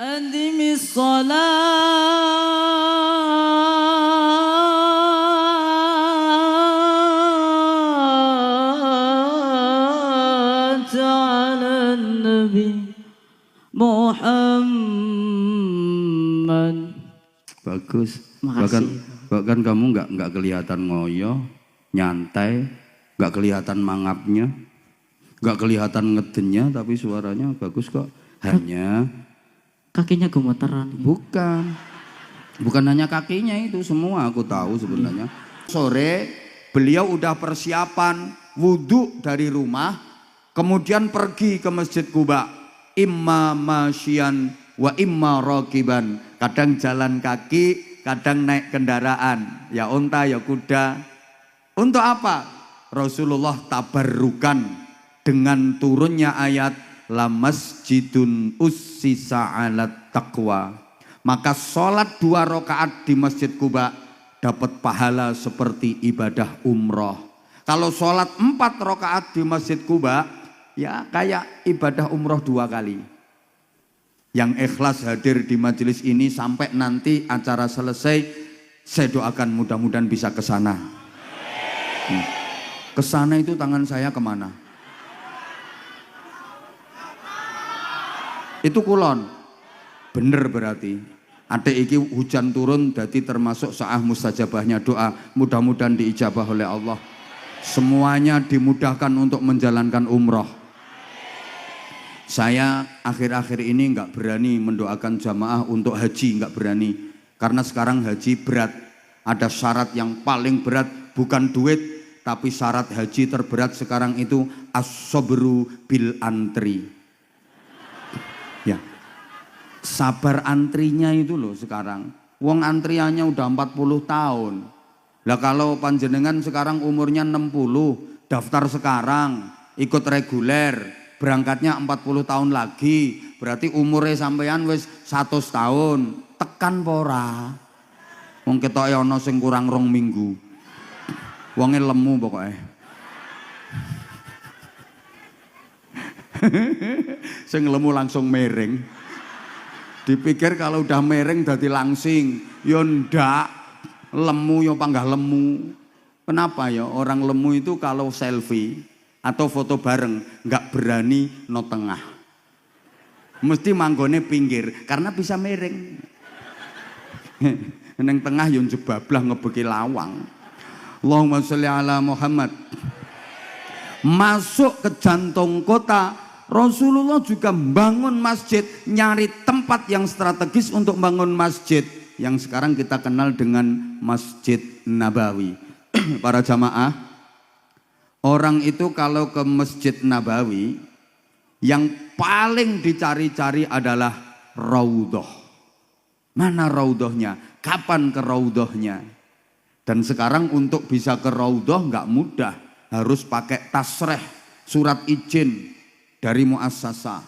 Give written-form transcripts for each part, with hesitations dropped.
Adimis salat ala Nabi Muhammad. Bagus. Makasih. Bahkan kamu nggak kelihatan ngoyo, nyantai, nggak kelihatan mangapnya, nggak kelihatan ngedennya, tapi suaranya bagus kok. Hanya kakinya gemeteran. Bukan hanya kakinya, itu semua aku tahu sebenarnya. Sore beliau udah persiapan wudhu dari rumah, kemudian pergi ke Masjid Quba, imma masyian wa imma rakiban. Kadang jalan kaki, kadang naik kendaraan, ya unta ya kuda. Untuk apa? Rasulullah tabarrukan dengan turunnya ayat la masjidun ussisa alat taqwa. Maka sholat 2 rakaat di Masjid Quba dapat pahala seperti ibadah umroh. Kalau sholat 4 rakaat di Masjid Quba, ya kayak ibadah umroh 2 kali. Yang ikhlas hadir di majelis ini sampai nanti acara selesai, saya doakan mudah-mudahan bisa ke sana. Ke sana itu tangan saya kemana? Itu kulon. Bener berarti. Adek iki hujan turun jadi termasuk sa'ah mustajabahnya doa. Mudah-mudahan diijabah oleh Allah. Semuanya dimudahkan untuk menjalankan umroh. Saya akhir-akhir ini nggak berani mendoakan jamaah untuk haji, nggak berani. Karena sekarang haji berat. Ada syarat yang paling berat, bukan duit, tapi syarat haji terberat sekarang itu as-sabru bil antri. Ya, sabar antrinya itu loh sekarang. Wong antriannya udah 40 tahun. Lah kalau panjenengan sekarang umurnya 60, daftar sekarang, ikut reguler. Berangkatnya 40 tahun lagi, berarti umurnya sampean wis 100 tahun. Tekan pora. Wong ketoke ana sing kurang 2 minggu. Wonge lemu pokoknya. Sing lemu langsung mereng. Dipikir kalau udah mereng dadi langsing. Yo ndak, lemu yo panggah lemu. Kenapa ya orang lemu itu kalau selfie atau foto bareng nggak berani no tengah, mesti manggone pinggir karena bisa miring. Neng tengah yang jebablah ngebeki lawang. Allahumma sholli ala Muhammad. Masuk ke jantung kota, Rasulullah juga bangun masjid, nyari tempat yang strategis untuk bangun masjid yang sekarang kita kenal dengan Masjid Nabawi. Para jamaah, orang itu kalau ke Masjid Nabawi yang paling dicari-cari adalah raudhah. Mana raudhahnya? Kapan ke raudhahnya? Dan sekarang untuk bisa ke raudhah nggak mudah, harus pakai tasreh, surat izin dari muassasah.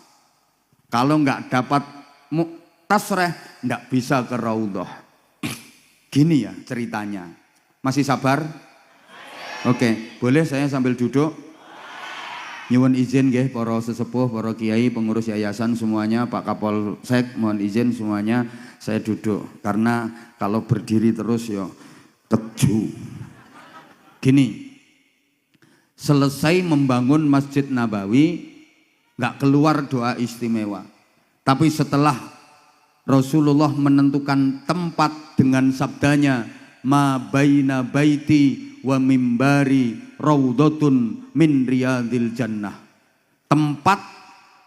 Kalau nggak dapat tasreh, nggak bisa ke raudhah. Gini ya ceritanya. Masih sabar? Oke, boleh saya sambil duduk? Nyuwun izin nggih para sesepuh, para kiai, pengurus yayasan semuanya, Pak Kapolsek, mohon izin semuanya saya duduk karena kalau berdiri terus ya keju. Gini, selesai membangun Masjid Nabawi nggak keluar doa istimewa. Tapi setelah Rasulullah menentukan tempat dengan sabdanya, ma baina baiti wa mimbari raudhatun min riyadil jannah. Tempat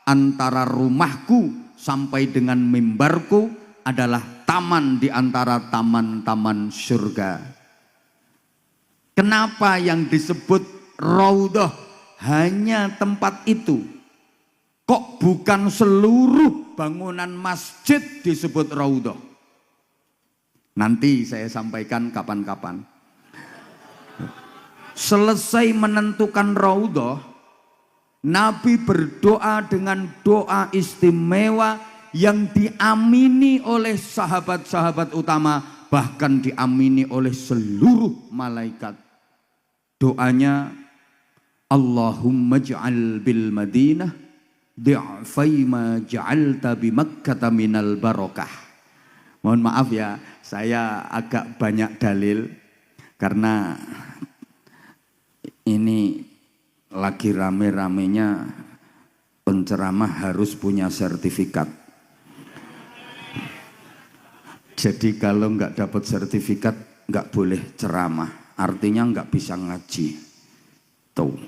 antara rumahku sampai dengan mimbarku adalah taman di antara taman-taman surga. Kenapa yang disebut raudhah hanya tempat itu? Kok bukan seluruh bangunan masjid disebut raudhah? Nanti saya sampaikan kapan-kapan. Selesai menentukan raudhah, Nabi berdoa dengan doa istimewa yang diamini oleh sahabat-sahabat utama, bahkan diamini oleh seluruh malaikat. Doanya, Allahumma ij'al bil Madinah di'fai ma ja'alta bi Makkah minal barokah. Mohon maaf ya, saya agak banyak dalil karena ini lagi rame-ramenya penceramah harus punya sertifikat. Jadi kalau nggak dapat sertifikat nggak boleh ceramah, artinya nggak bisa ngaji. Tuh.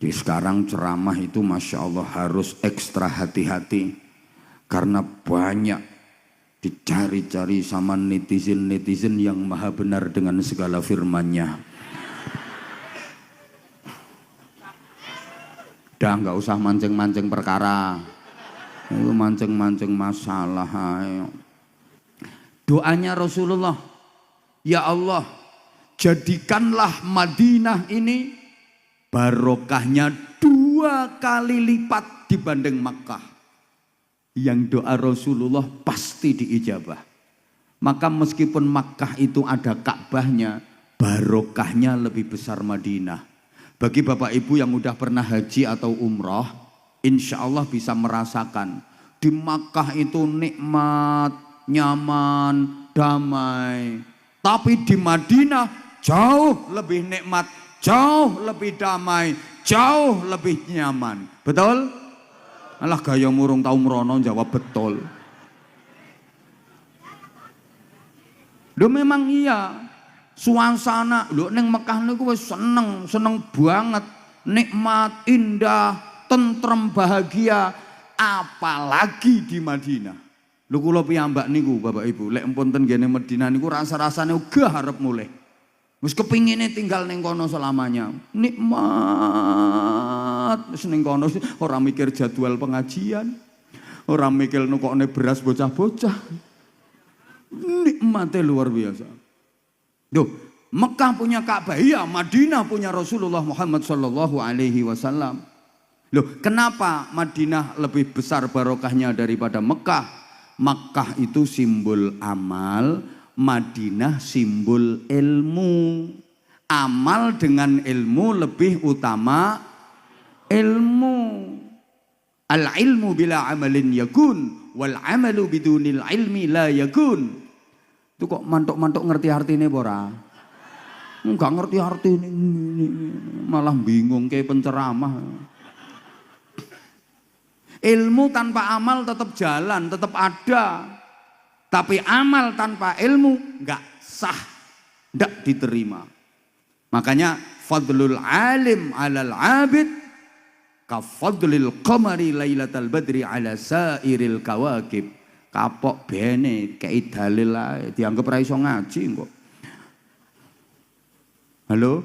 Jadi sekarang ceramah itu Masya Allah harus ekstra hati-hati karena banyak dicari-cari sama netizen-netizen yang maha benar dengan segala firman-Nya. Udah nggak usah mancing-mancing perkara, itu mancing-mancing masalah. Ayo. Doanya Rasulullah, ya Allah, jadikanlah Madinah ini barokahnya 2 kali lipat dibanding Makkah. Yang doa Rasulullah pasti diijabah. Maka meskipun Makkah itu ada Ka'bahnya, barokahnya lebih besar Madinah. Bagi Bapak Ibu yang udah pernah haji atau umrah, insya Allah bisa merasakan di Makkah itu nikmat, nyaman, damai. Tapi di Madinah jauh lebih nikmat, jauh lebih damai, jauh lebih nyaman. Betul? Alah gaya murung tau merono jawab betul. Loh memang iya. Suasana lho ning Mekah niku wis seneng banget, nikmat, indah, tentrem, bahagia, apalagi di Madinah. Lho kula piyambak niku Bapak Ibu, lek mpunten ngene Madinah niku rasa-rasane uga arep mulih. Wis kepingine tinggal ning kono selamanya. Nikmat wis ning kono ora mikir jadwal pengajian, ora mikir nukokne beras bocah-bocah. Nikmate luar biasa. Duh, Mekah punya Ka'bah, iya, Madinah punya Rasulullah Muhammad sallallahu alaihi wasallam. Loh, kenapa Madinah lebih besar barokahnya daripada Mekah? Mekah itu simbol amal, Madinah simbol ilmu. Amal dengan ilmu lebih utama ilmu. Al-ilmu bila amalin yakun, wal amalu bidunil ilmi la yakun. Itu kok mantuk-mantuk ngerti artine ora? Enggak ngerti artine, malah bingung kayak penceramah. Ilmu tanpa amal tetap jalan, tetap ada. Tapi amal tanpa ilmu enggak sah, enggak diterima. Makanya fadlul alim 'alal 'abid ka fadlil qamari lailatal badri 'ala sairil kawakib. Kapok bene kei dalil ae dianggap ra iso ngaji kok. Halo?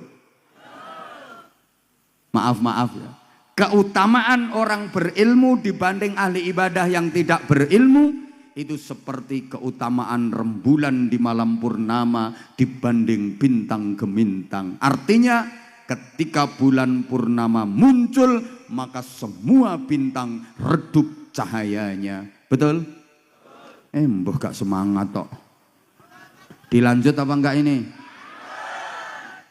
Maaf ya. Keutamaan orang berilmu dibanding ahli ibadah yang tidak berilmu itu seperti keutamaan rembulan di malam purnama dibanding bintang gemintang. Artinya ketika bulan purnama muncul maka semua bintang redup cahayanya. Betul? Mbah gak semangat tok. Dilanjut apa enggak ini?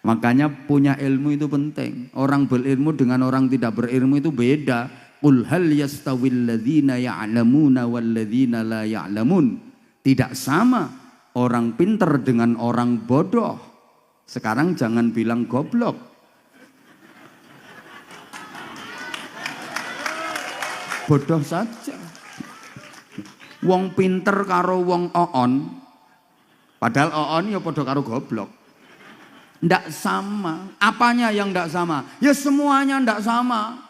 Makanya punya ilmu itu penting. Orang berilmu dengan orang tidak berilmu itu beda. Qul hal yastawil ladzina ya'lamuna wal ladzina la ya'lamun. Tidak sama orang pinter dengan orang bodoh. Sekarang jangan bilang goblok. Bodoh saja. Wong pinter karo wong oon, padahal oon ya padha karo goblok. Ndak sama. Apanya yang ndak sama? Ya semuanya ndak sama.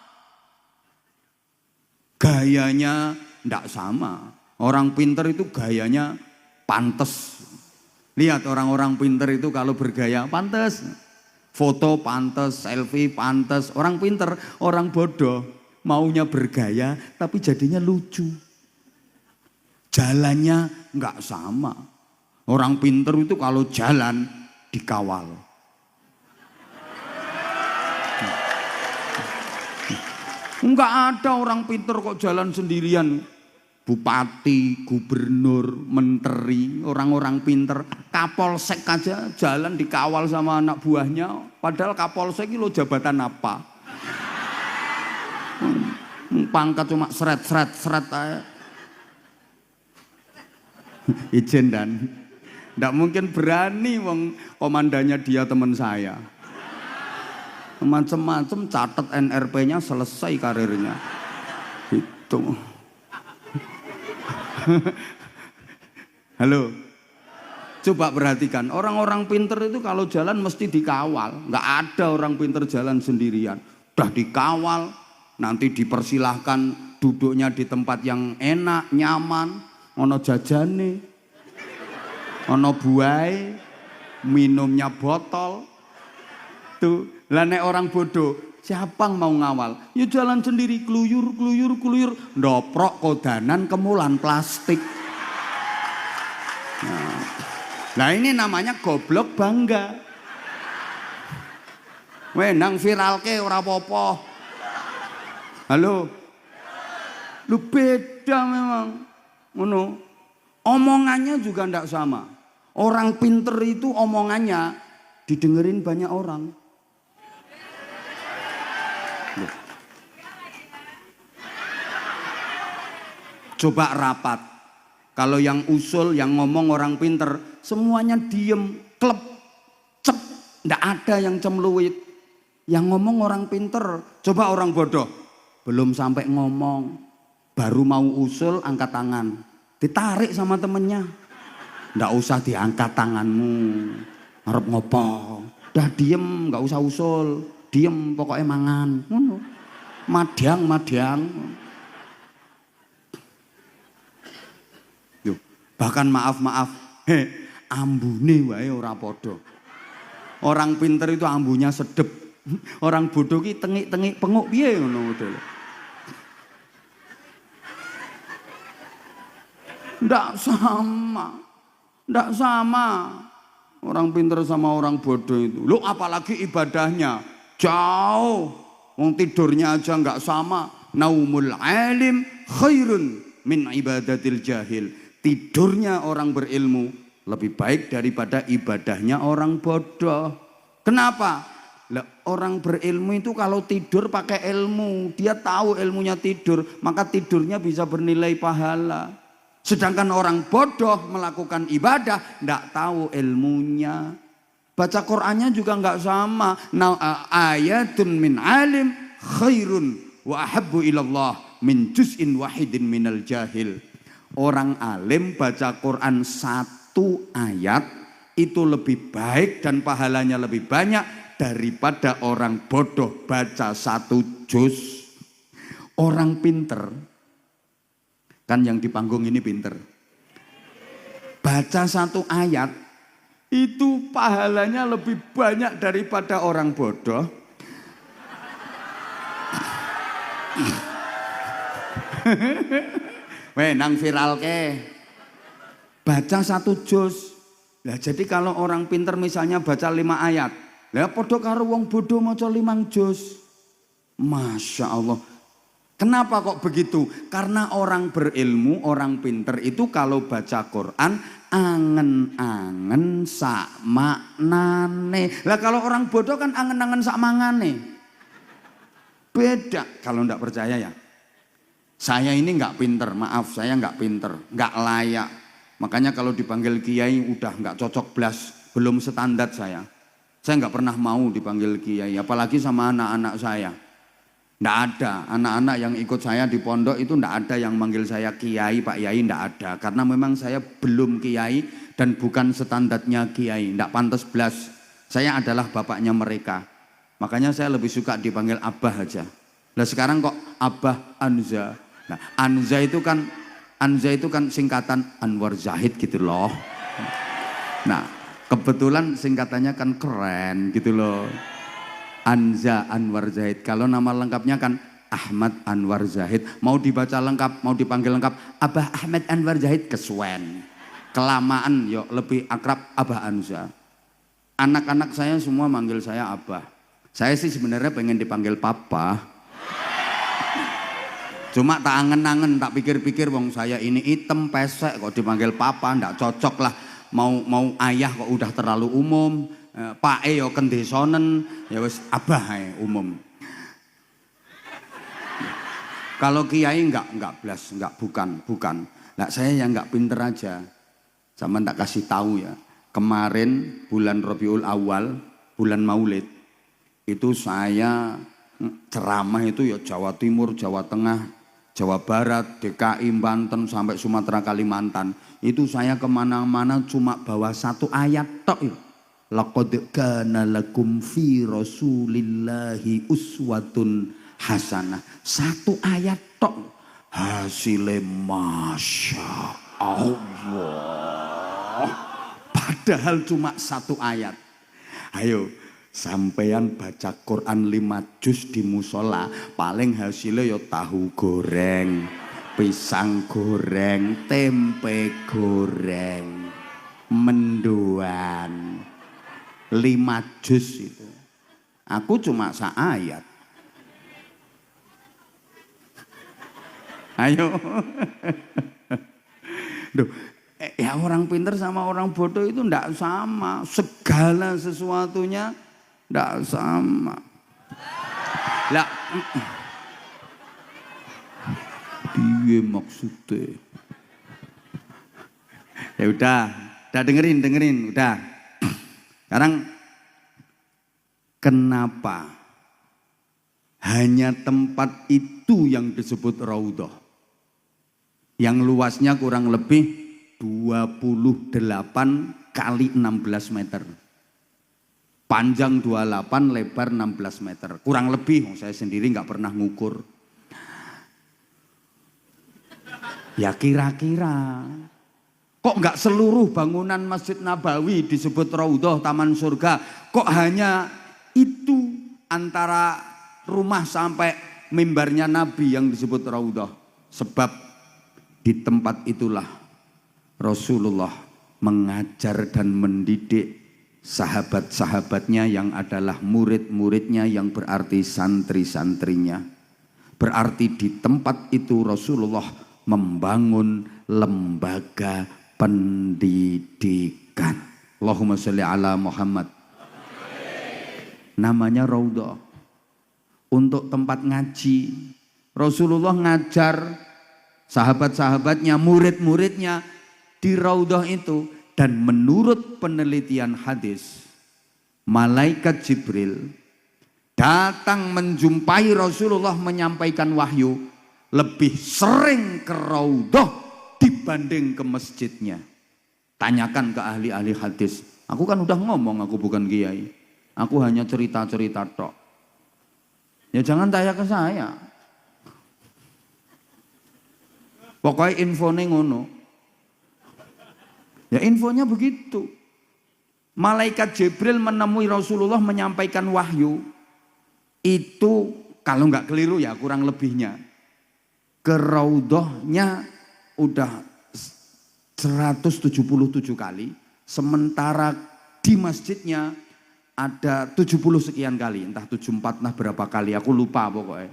Gayanya ndak sama. Orang pinter itu gayanya pantes. Lihat orang-orang pinter itu kalau bergaya pantes. Foto pantes, selfie pantes. Orang pinter, orang bodoh maunya bergaya tapi jadinya lucu. Jalannya nggak sama. Orang pinter itu kalau jalan dikawal. Enggak ada orang pinter kok jalan sendirian. Bupati, gubernur, menteri, orang-orang pinter. Kapolsek aja jalan dikawal sama anak buahnya. Padahal kapolsek itu jabatan apa? Pangkat cuma seret aja. Ijen dan ndak mungkin berani wong komandannya dia teman saya. Macem-macem catat NRP-nya selesai karirnya. Itu. Halo. Coba perhatikan, orang-orang pinter itu kalau jalan mesti dikawal. Nggak ada orang pinter jalan sendirian. Udah dikawal, nanti dipersilahkan duduknya di tempat yang enak, nyaman, ono jajane, ono buai, minumnya botol. Tuh, lah nek orang bodoh, siapa mau ngawal? Ya jalan sendiri, keluyur, ndoprok kodanan kemulan plastik. Nah ini namanya goblok bangga. Nang viralke ora apa-apa. Halo. Lu beda memang. Ngono. Omongannya juga ndak sama. Orang pinter itu omongannya didengerin banyak orang. Coba rapat. Kalau yang usul, yang ngomong orang pinter, semuanya diem, klep, cep, ndak ada yang cemluit. Yang ngomong orang pinter, coba orang bodoh, belum sampai ngomong, baru mau usul angkat tangan, ditarik sama temennya, ndak usah diangkat tanganmu, ngarep ngopo, dah diem, nggak usah usul, diem pokoknya mangan, madyang. Bahkan maaf, ambune wae ora podo. Orang pinter itu ambunya sedep. Orang bodoh ki tengik-tengik penguk piye ngono model. Ndak sama. Orang pinter sama orang bodoh itu. Loh apalagi ibadahnya jauh. Wong tidurnya aja nggak sama. Naumul alim khairun min ibadatil jahil. Tidurnya orang berilmu lebih baik daripada ibadahnya orang bodoh. Kenapa? Orang berilmu itu kalau tidur pakai ilmu, dia tahu ilmunya tidur, maka tidurnya bisa bernilai pahala. Sedangkan orang bodoh melakukan ibadah, tidak tahu ilmunya. Baca Qur'annya juga nggak sama. Ayatun min alim khairun wa ahabbu ilallah min juz'in wahidin minal jahil. Orang alim baca Quran 1 ayat itu lebih baik dan pahalanya lebih banyak daripada orang bodoh baca 1 juz. Orang pinter, kan yang di panggung ini pinter, baca 1 ayat itu pahalanya lebih banyak daripada orang bodoh. Nang viral ke baca 1 juz. Lah jadi kalau orang pinter misalnya baca 5 ayat, lah podo karo wong bodoh maca 5 juz. Masya Allah. Kenapa kok begitu? Karena orang berilmu, orang pinter itu kalau baca Quran angen-angen sak maknane. Lah kalau orang bodoh kan angen-angen sak mangane. Beda. Kalau ndak percaya ya. Saya ini nggak pinter, maaf saya nggak pinter, nggak layak. Makanya kalau dipanggil kiai udah nggak cocok blas, belum standar saya. Saya nggak pernah mau dipanggil kiai, apalagi sama anak-anak saya. Nggak ada, anak-anak yang ikut saya di pondok itu nggak ada yang manggil saya kiai, Pak Yai, nggak ada. Karena memang saya belum kiai dan bukan standarnya kiai, nggak pantas blas. Saya adalah bapaknya mereka. Makanya saya lebih suka dipanggil Abah aja. Nah sekarang kok Abah Anza. Nah, Anza itu kan singkatan Anwar Zahid gitu loh. Nah, kebetulan singkatannya kan keren gitu loh. Anza Anwar Zahid. Kalau nama lengkapnya kan Ahmad Anwar Zahid. Mau dibaca lengkap, mau dipanggil lengkap Abah Ahmad Anwar Zahid kesuwen. Kelamaan yuk lebih akrab Abah Anza. Anak-anak saya semua manggil saya Abah. Saya sih sebenarnya pengen dipanggil Papa. Cuma tak angen-angen, tak pikir-pikir wong saya ini hitam pesek kok dipanggil papa, ndak cocok lah. Mau ayah kok udah terlalu umum, Pak yo kendesonen, ya wis abah umum. Kalau kiai enggak blas, bukan. Nah, saya yang enggak pinter aja. Sama tak kasih tahu ya. Kemarin bulan Rabiul Awal, bulan Maulid, itu saya ceramah itu ya Jawa Timur, Jawa Tengah, Jawa Barat, DKI, Banten sampai Sumatera, Kalimantan. Itu saya kemana-mana cuma bawa satu ayat tok ya. Laqad kana lakum fi Rasulillahi uswatun hasanah. Satu ayat tok. Hasilnya Masya Allah. Padahal cuma satu ayat. Ayo, sampeyan baca Quran 5 juz di musola, paling hasilnya ya tahu goreng, pisang goreng, tempe goreng, mendoan. 5 juz itu. Aku cuma seayat. Ayo. Duh, ya orang pintar sama orang bodoh itu ndak sama. Segala sesuatunya ndak sama. Lah, dia maksudnya. Ya udah dengerin, udah. Sekarang kenapa hanya tempat itu yang disebut raudhah? Yang luasnya kurang lebih 28 kali 16 meter. Panjang 28, lebar 16 meter. Kurang lebih, saya sendiri nggak pernah ngukur. Ya kira-kira. Kok nggak seluruh bangunan Masjid Nabawi disebut raudhah, taman surga? Kok hanya itu antara rumah sampai mimbarnya Nabi yang disebut raudhah? Sebab di tempat itulah Rasulullah mengajar dan mendidik sahabat-sahabatnya yang adalah murid-muridnya yang berarti santri-santrinya. Berarti di tempat itu Rasulullah membangun lembaga pendidikan. Allahumma sholli ala Muhammad. Namanya raudhah. Untuk tempat ngaji. Rasulullah ngajar sahabat-sahabatnya, murid-muridnya di raudhah itu. Dan menurut penelitian hadis, malaikat Jibril datang menjumpai Rasulullah menyampaikan wahyu lebih sering ke raudhah dibanding ke masjidnya. Tanyakan ke ahli-ahli hadis. Aku kan udah ngomong, aku bukan kiai. Aku hanya cerita-cerita tok. Ya jangan tanya ke saya. Pokoknya infonya ngono. Ya infonya begitu. Malaikat Jibril menemui Rasulullah menyampaikan wahyu. Itu kalau nggak keliru ya kurang lebihnya. Ke raudhahnya udah 177 kali. Sementara di masjidnya ada 70 sekian kali. Entah 74 nah berapa kali aku lupa pokoknya.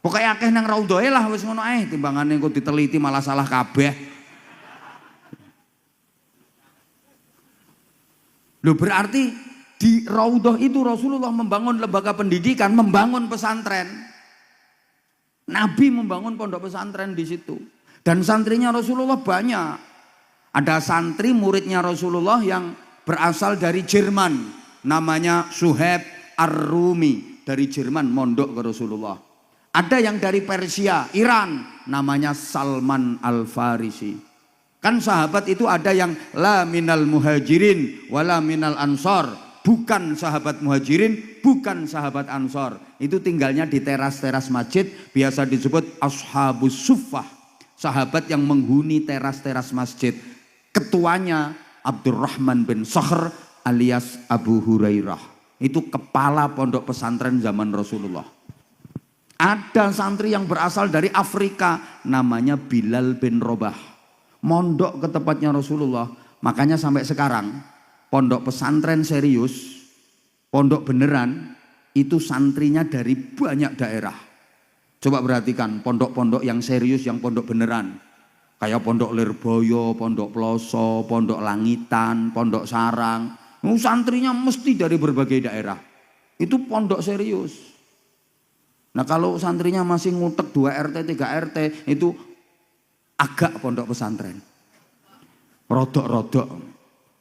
Pokoknya akeh nang raudhahe lah wis ngono ae timbangane engko diteliti malah salah kabeh. Loh berarti di raudhah itu Rasulullah membangun lembaga pendidikan, membangun pesantren. Nabi membangun pondok pesantren di situ. Dan santrinya Rasulullah banyak. Ada santri muridnya Rasulullah yang berasal dari Jerman. Namanya Suhaib Ar-Rumi. Dari Jerman mondok ke Rasulullah. Ada yang dari Persia, Iran, namanya Salman Al-Farisi. Kan sahabat itu ada yang la minal muhajirin wala minal ansor. Bukan sahabat muhajirin, bukan sahabat ansor. Itu tinggalnya di teras-teras masjid, biasa disebut ashabus suffah. Sahabat yang menghuni teras-teras masjid. Ketuanya Abdurrahman bin Sakhr alias Abu Hurairah. Itu kepala pondok pesantren zaman Rasulullah. Ada santri yang berasal dari Afrika, namanya Bilal bin Robah. Mondok ke tempatnya Rasulullah. Makanya sampai sekarang, pondok pesantren serius, pondok beneran, itu santrinya dari banyak daerah. Coba perhatikan, pondok-pondok yang serius, yang pondok beneran. Kayak pondok Lirboyo, pondok Ploso, pondok Langitan, pondok Sarang. Santrinya mesti dari berbagai daerah. Itu pondok serius. Nah kalau santrinya masih ngutek 2 RT, 3 RT itu agak pondok pesantren. Rodok-rodok.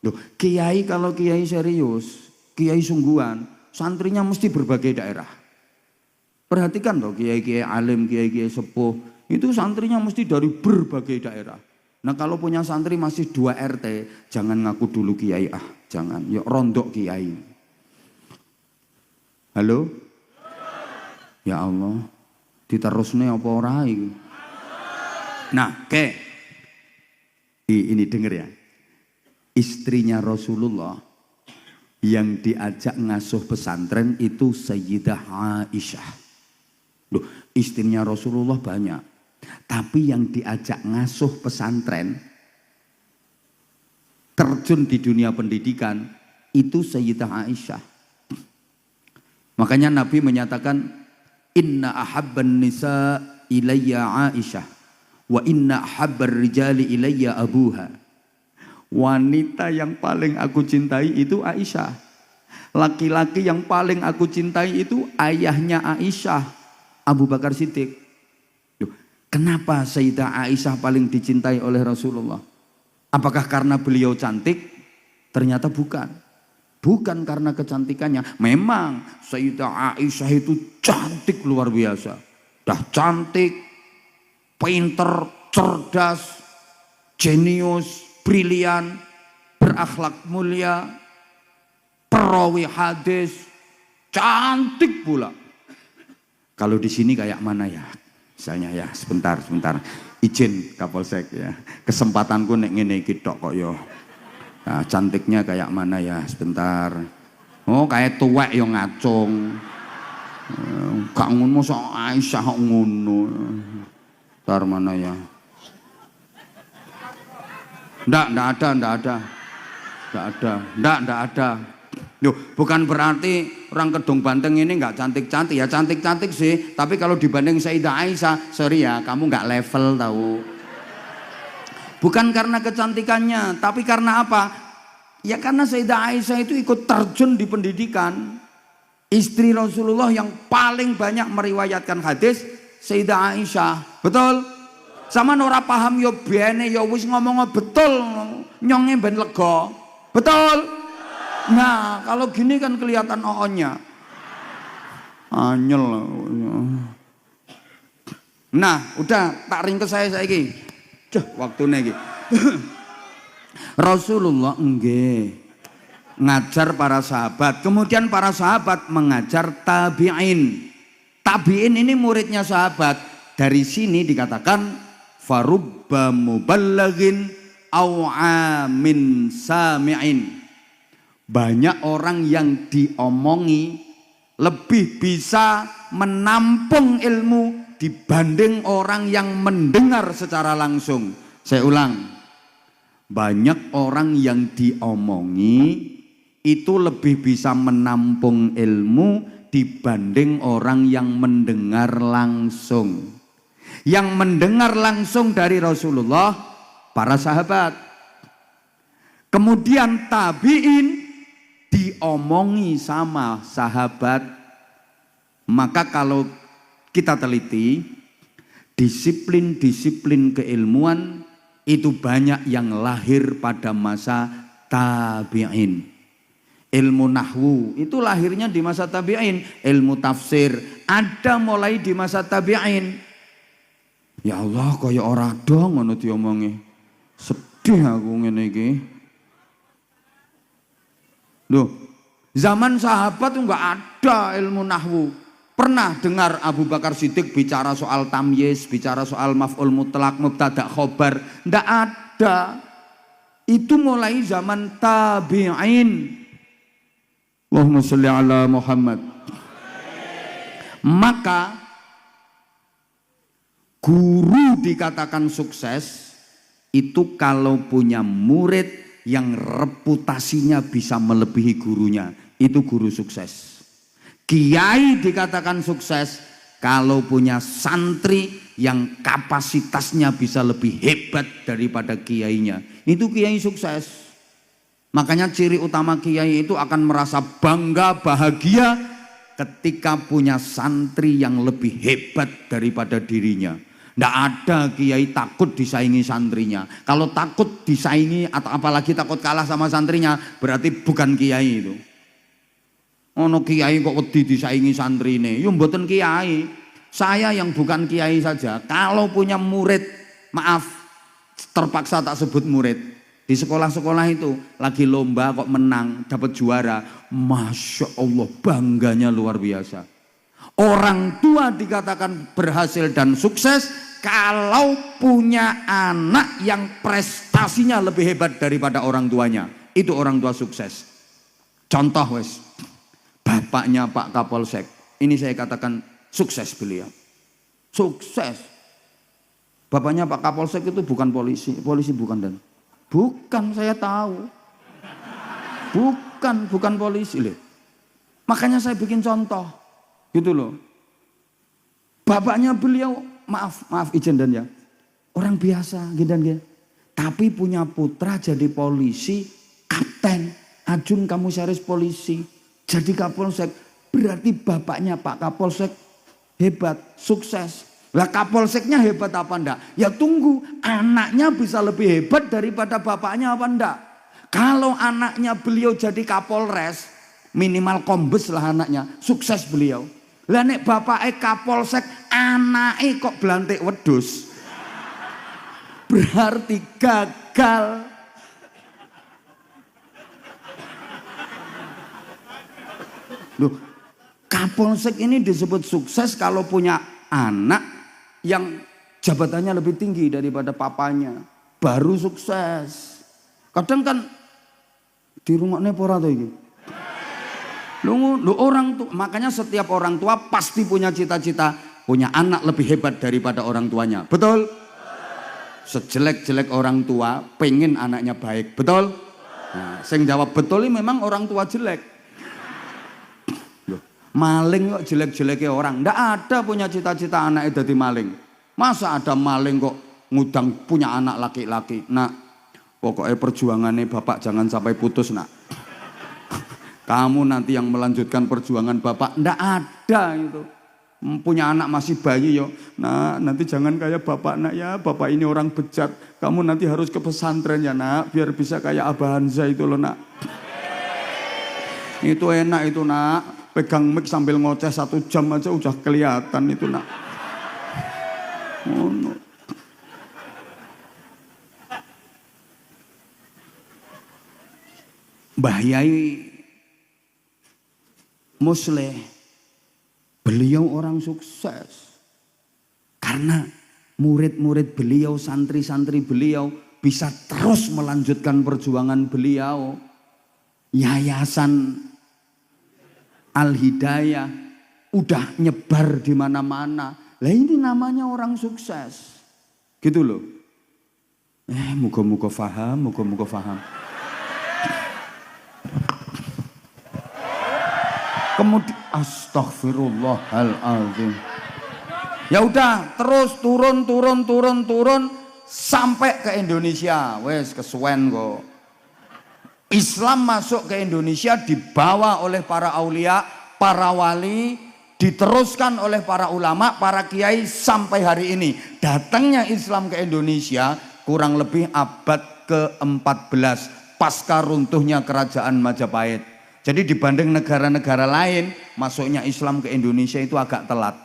Loh, kiai kalau kiai serius, kiai sungguhan, santrinya mesti berbagai daerah. Perhatikan loh kiai-kiai alim, kiai-kiai sepuh, itu santrinya mesti dari berbagai daerah. Nah kalau punya santri masih 2 RT, jangan ngaku dulu kiai jangan. Yuk rondok kiai. Halo? Ya Allah, diterusne apa ora iki? Nah, ini denger ya. Istrinya Rasulullah yang diajak ngasuh pesantren itu Sayyidah Aisyah. Loh, istrinya Rasulullah banyak. Tapi yang diajak ngasuh pesantren, terjun di dunia pendidikan, itu Sayyidah Aisyah. Makanya Nabi menyatakan, Inna ahabban nisa ilayya Aisyah, wa inna ahabbar rijali ilayya abuha. Wanita yang paling aku cintai itu Aisyah. Laki-laki yang paling aku cintai itu ayahnya Aisyah, Abu Bakar Siddiq. Kenapa Sayyidah Aisyah paling dicintai oleh Rasulullah? Apakah karena beliau cantik? Ternyata bukan. Bukan karena kecantikannya. Memang Sayyidah Aisyah itu cantik luar biasa. Dah cantik, pinter, cerdas, jenius, brilian, berakhlak mulia, perawi hadis, cantik pula. Kalau di sini kayak mana ya? Misalnya ya, sebentar. Izin Kapolsek ya. Kesempatanku nek ngene iki tok kok yo. Nah, cantiknya kayak mana ya? Sebentar. Oh, kayak tuwek yo ngacung. Gak ngono sok Aisyah kok ngono. Bentar mana ya? Ndak ada. Loh, bukan berarti orang Kedung Banteng ini nggak cantik-cantik ya, cantik-cantik sih. Tapi kalau dibanding Sayyidah Aisyah, sorry ya, kamu nggak level tahu. Bukan karena kecantikannya, tapi karena apa? Ya karena Sayyidah Aisyah itu ikut terjun di pendidikan. Istri Rasulullah yang paling banyak meriwayatkan hadis, Sayyidah Aisyah. Betul? Sama ora paham yo bene yo wis ngomong betul, nyonge ben lega. Betul? Nah, kalau gini kan kelihatan ohnya. Anyel. Nah, udah tak ringkes saya saiki. Waktune iki. Rasulullah nggih ngajar para sahabat, kemudian para sahabat mengajar tabi'in. Tabi'in ini muridnya sahabat. Dari sini dikatakan farubba muballaghin au amin sami'in. Banyak orang yang diomongi lebih bisa menampung ilmu dibanding orang yang mendengar secara langsung. Saya ulang, banyak orang yang diomongi itu lebih bisa menampung ilmu dibanding orang yang mendengar langsung. Yang mendengar langsung dari Rasulullah, para sahabat. Kemudian tabi'in diomongi sama sahabat. Maka kalau kita teliti, disiplin-disiplin keilmuan itu banyak yang lahir pada masa tabi'in. Ilmu nahwu itu lahirnya di masa tabi'in. Ilmu tafsir ada mulai di masa tabi'in. Ya Allah, kaya ora dong ngono diomongi. Sedih aku ngene iki. Loh, zaman sahabat tuh nggak ada ilmu nahwu. Pernah dengar Abu Bakar Siddiq bicara soal tamyiz, bicara soal maf'ul mutlak, mubtada khobar? Nggak ada. Itu mulai zaman tabi'in. Allahumma sholli ala Muhammad. Maka guru dikatakan sukses itu kalau punya murid yang reputasinya bisa melebihi gurunya, itu guru sukses. Kiai dikatakan sukses kalau punya santri yang kapasitasnya bisa lebih hebat daripada kiainya, itu kiai sukses. Makanya ciri utama kiai itu akan merasa bangga, bahagia ketika punya santri yang lebih hebat daripada dirinya. Nggak ada kiai takut disaingi santrinya. Kalau takut disaingi atau apalagi takut kalah sama santrinya, berarti bukan kiai itu. Ono kiai kok wedi disaingi santrine, yo mboten kiai. Saya yang bukan kiai saja, kalau punya murid, maaf, terpaksa tak sebut murid. Di sekolah-sekolah itu lagi lomba kok menang, dapat juara. Masya Allah, bangganya luar biasa. Orang tua dikatakan berhasil dan sukses kalau punya anak yang prestasinya lebih hebat daripada orang tuanya. Itu orang tua sukses. Contoh wes, bapaknya Pak Kapolsek. Ini saya katakan sukses beliau. Sukses. Bapaknya Pak Kapolsek itu bukan polisi. Polisi bukan dan. Bukan, saya tahu. Bukan polisi loh. Makanya saya bikin contoh. Gitu loh. Bapaknya beliau, maaf izin dan ya. Orang biasa gitu dan gitu. Tapi punya putra jadi polisi, kapten, ajun komisaris polisi, jadi Kapolsek. Berarti bapaknya Pak Kapolsek hebat, sukses. Lah Kapolseknya hebat apa enggak? Ya tunggu, anaknya bisa lebih hebat daripada bapaknya apa enggak? Kalau anaknya beliau jadi Kapolres, minimal kombes lah anaknya, sukses beliau. Lah nek bapaknya Kapolsek, anaknya kok belantik wedus, berarti gagal. Loh, Kapolsek ini disebut sukses kalau punya anak yang jabatannya lebih tinggi daripada papanya, baru sukses. Kadang kan di rumahnya pora tuh ini. Lu orang tuh, makanya setiap orang tua pasti punya cita-cita punya anak lebih hebat daripada orang tuanya. Betul? Sejelek-jelek orang tua pengen anaknya baik. Betul? Nah, sing jawab betul ini memang orang tua jelek. Maling kok jelek-jeleknya orang. Nggak ada punya cita-cita anaknya jadi maling. Masa ada maling kok ngudang punya anak laki-laki. Nah, pokoknya perjuangannya bapak jangan sampai putus nak. Kamu nanti yang melanjutkan perjuangan bapak. Nggak ada itu. Punya anak masih bayi yo. Nah, nanti jangan kayak bapak nak ya. Bapak ini orang bejat. Kamu nanti harus ke pesantren ya nak. Biar bisa kayak Abah Hanza itu loh nak. Itu enak itu nak. Pegang mic sambil ngoceh 1 jam aja udah kelihatan itu nak. Oh, no. Mbah Yai Musleh, beliau orang sukses. Karena murid-murid beliau, santri-santri beliau bisa terus melanjutkan perjuangan beliau. Yayasan Al-Hidayah udah nyebar di mana-mana. Lah ini namanya orang sukses. Gitu loh. Muga-muga faham, muga-muga faham. Kemudian astagfirullahaladzim. Ya udah terus turun sampai ke Indonesia. Wes kesuwen kok. Islam masuk ke Indonesia dibawa oleh para aulia, para wali, diteruskan oleh para ulama, para kiai sampai hari ini. Datangnya Islam ke Indonesia kurang lebih abad ke-14 pasca runtuhnya kerajaan Majapahit. Jadi dibanding negara-negara lain, masuknya Islam ke Indonesia itu agak telat.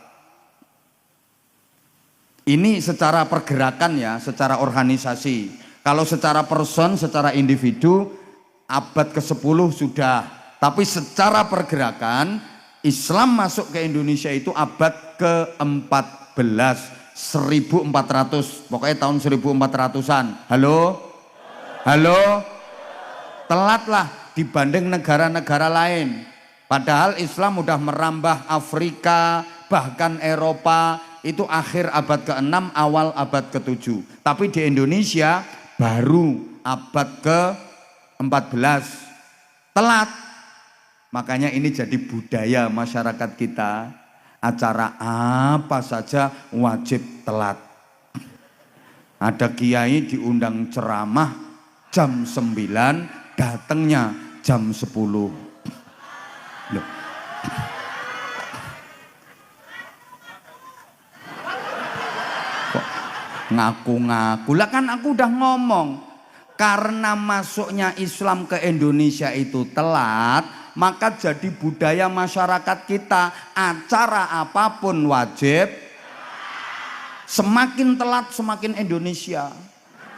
Ini secara pergerakan ya, secara organisasi. Kalau secara person, secara individu, abad ke-10 sudah. Tapi secara pergerakan, Islam masuk ke Indonesia itu abad ke-14, 1400, pokoknya tahun 1400-an. Halo? Halo? Telatlah dibanding negara-negara lain. Padahal Islam udah merambah Afrika, bahkan Eropa, itu akhir abad ke-6, awal abad ke-7. Tapi di Indonesia baru abad ke-14. Telat. Makanya ini jadi budaya masyarakat kita. Acara apa saja wajib telat. Ada kiai diundang ceramah jam 9, datangnya jam 10. Loh. ngaku-ngaku. Lah kan aku udah ngomong, karena masuknya Islam ke Indonesia itu telat, maka jadi budaya masyarakat kita, acara apapun wajib, semakin telat semakin Indonesia.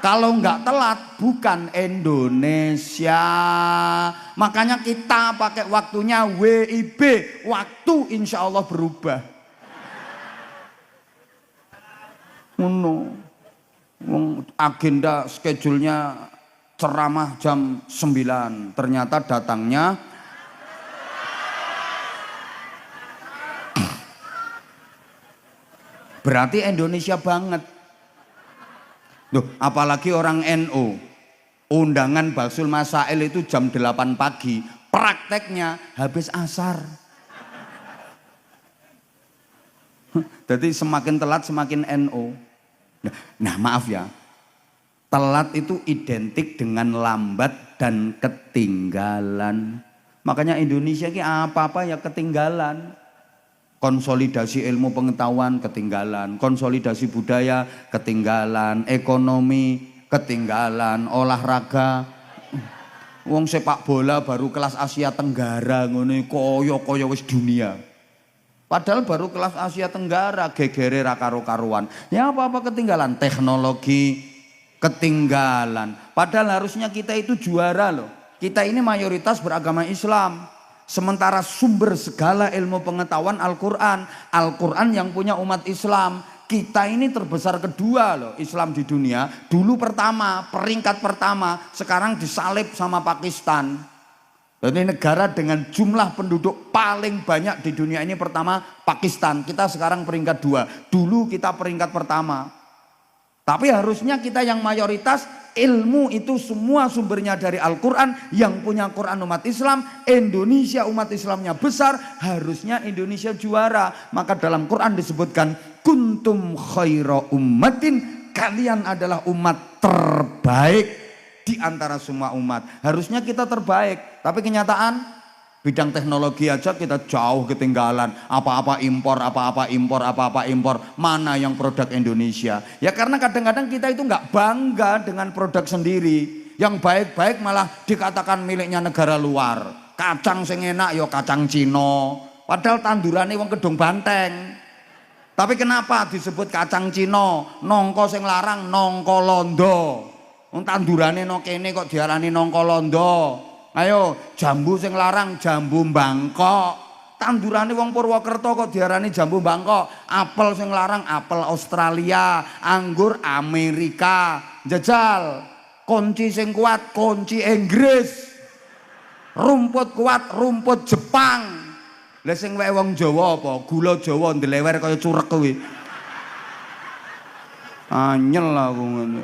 Kalau nggak telat bukan Indonesia. Makanya kita pakai waktunya WIB, waktu insya Allah berubah. Agenda schedule-nya ceramah jam 9, ternyata datangnya berarti Indonesia banget. Duh, apalagi orang NU, undangan Basul Masail itu jam 8 pagi, prakteknya habis asar. Jadi semakin telat semakin NU. Nah maaf ya, telat itu identik dengan lambat dan ketinggalan. Makanya Indonesia ini apa-apa ya ketinggalan. Konsolidasi ilmu pengetahuan ketinggalan, konsolidasi budaya ketinggalan, ekonomi ketinggalan, olahraga. Wong sepak bola baru kelas Asia Tenggara ngono koyo wis dunia. Padahal baru kelas Asia Tenggara gegere ra karo-karuan. Ya apa-apa ketinggalan, teknologi ketinggalan. Padahal harusnya kita itu juara loh. Kita ini mayoritas beragama Islam. Sementara sumber segala ilmu pengetahuan Al-Quran. Al-Quran yang punya umat Islam. Kita ini terbesar kedua loh Islam di dunia. Dulu pertama, peringkat pertama. Sekarang disalib sama Pakistan. Jadi negara dengan jumlah penduduk paling banyak di dunia ini pertama Pakistan. Kita sekarang peringkat 2. Dulu kita peringkat pertama. Tapi harusnya kita yang mayoritas ilmu itu semua sumbernya dari Al-Quran. Yang punya Quran umat Islam. Indonesia umat Islamnya besar. Harusnya Indonesia juara. Maka dalam Quran disebutkan kuntum khaira ummatin. Kalian adalah umat terbaik di antara semua umat. Harusnya kita terbaik. Tapi kenyataan bidang teknologi aja kita jauh ketinggalan. Apa-apa impor, apa-apa impor, apa-apa impor. Mana yang produk Indonesia? Ya karena kadang-kadang kita itu nggak bangga dengan produk sendiri. Yang baik-baik malah dikatakan miliknya negara luar. Kacang sing enak yo kacang Cina. Padahal tandurannya wong Kedung Banteng. Tapi kenapa disebut kacang Cina? Nongko sing larang nongko londo. Wong tandurane no kene kok diarani nongko londo. Ayo jambu sing larang jambu Bangkok. Tandurane wong Purwokerto kok diarani jambu Bangkok. Apel sing larang apel Australia, anggur Amerika. Jajal, kunci sing kuat kunci Inggris. Rumput kuat rumput Jepang. Lah sing wae wong Jawa apa? Gula Jawa ndelewer kaya curek kuwi. Anyel aku ngene.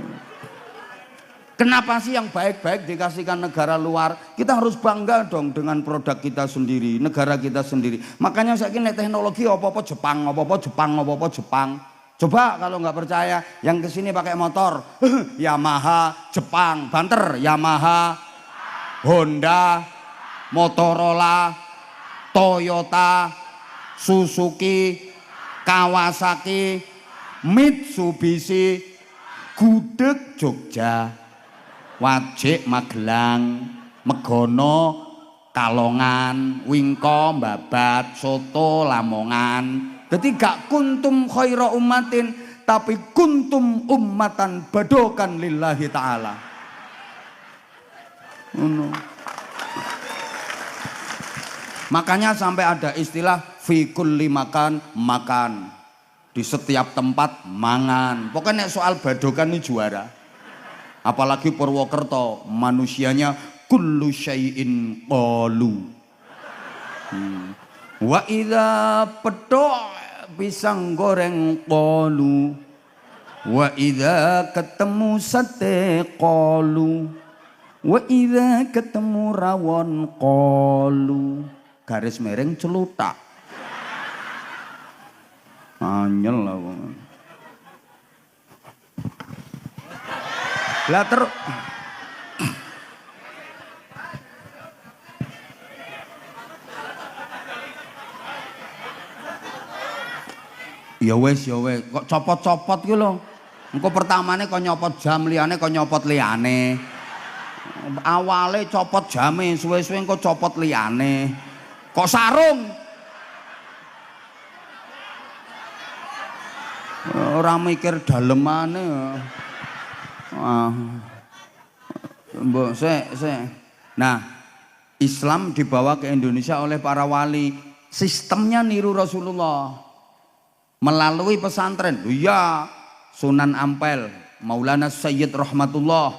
Kenapa sih yang baik-baik dikasihkan negara luar? Kita harus bangga dong dengan produk kita sendiri, negara kita sendiri. Makanya saya kira teknologi apa-apa Jepang, apa-apa Jepang, apa-apa Jepang. Coba kalau nggak percaya, yang kesini pakai motor, Yamaha, Jepang, banter, Yamaha, Honda, Motorola, Toyota, Suzuki, Kawasaki, Mitsubishi, Gudeg Jogja. Wajik Magelang, Megono, Kalongan, Wingko, Babat, Soto, Lamongan. Jadi gak kuntum khaira ummatin, tapi kuntum ummatan badokan lillahi ta'ala. Makanya sampai ada istilah fi kulli makan, makan. Di setiap tempat mangan. Pokoknya soal badokan ini juara. Apalagi Purwokerto, manusianya kullu syai'in qalu. Wa idza pedok pisang goreng qalu. Wa idza ketemu sate qalu. Wa idza ketemu rawon qalu. Garis miring celutak. Anyel lah wong. Lah terus ya wes kok copot-copot ki lho Engko pertamane kok nyopot jam, liyane kok nyopot liyane. Awale copot jame, suwe-suwe engko copot liyane. Kok sarung? Ora mikir dalemane. Mbok sik. Nah, Islam dibawa ke Indonesia oleh para wali. Sistemnya niru Rasulullah. Melalui pesantren. Iya, Sunan Ampel, Maulana Sayyid Rahmatullah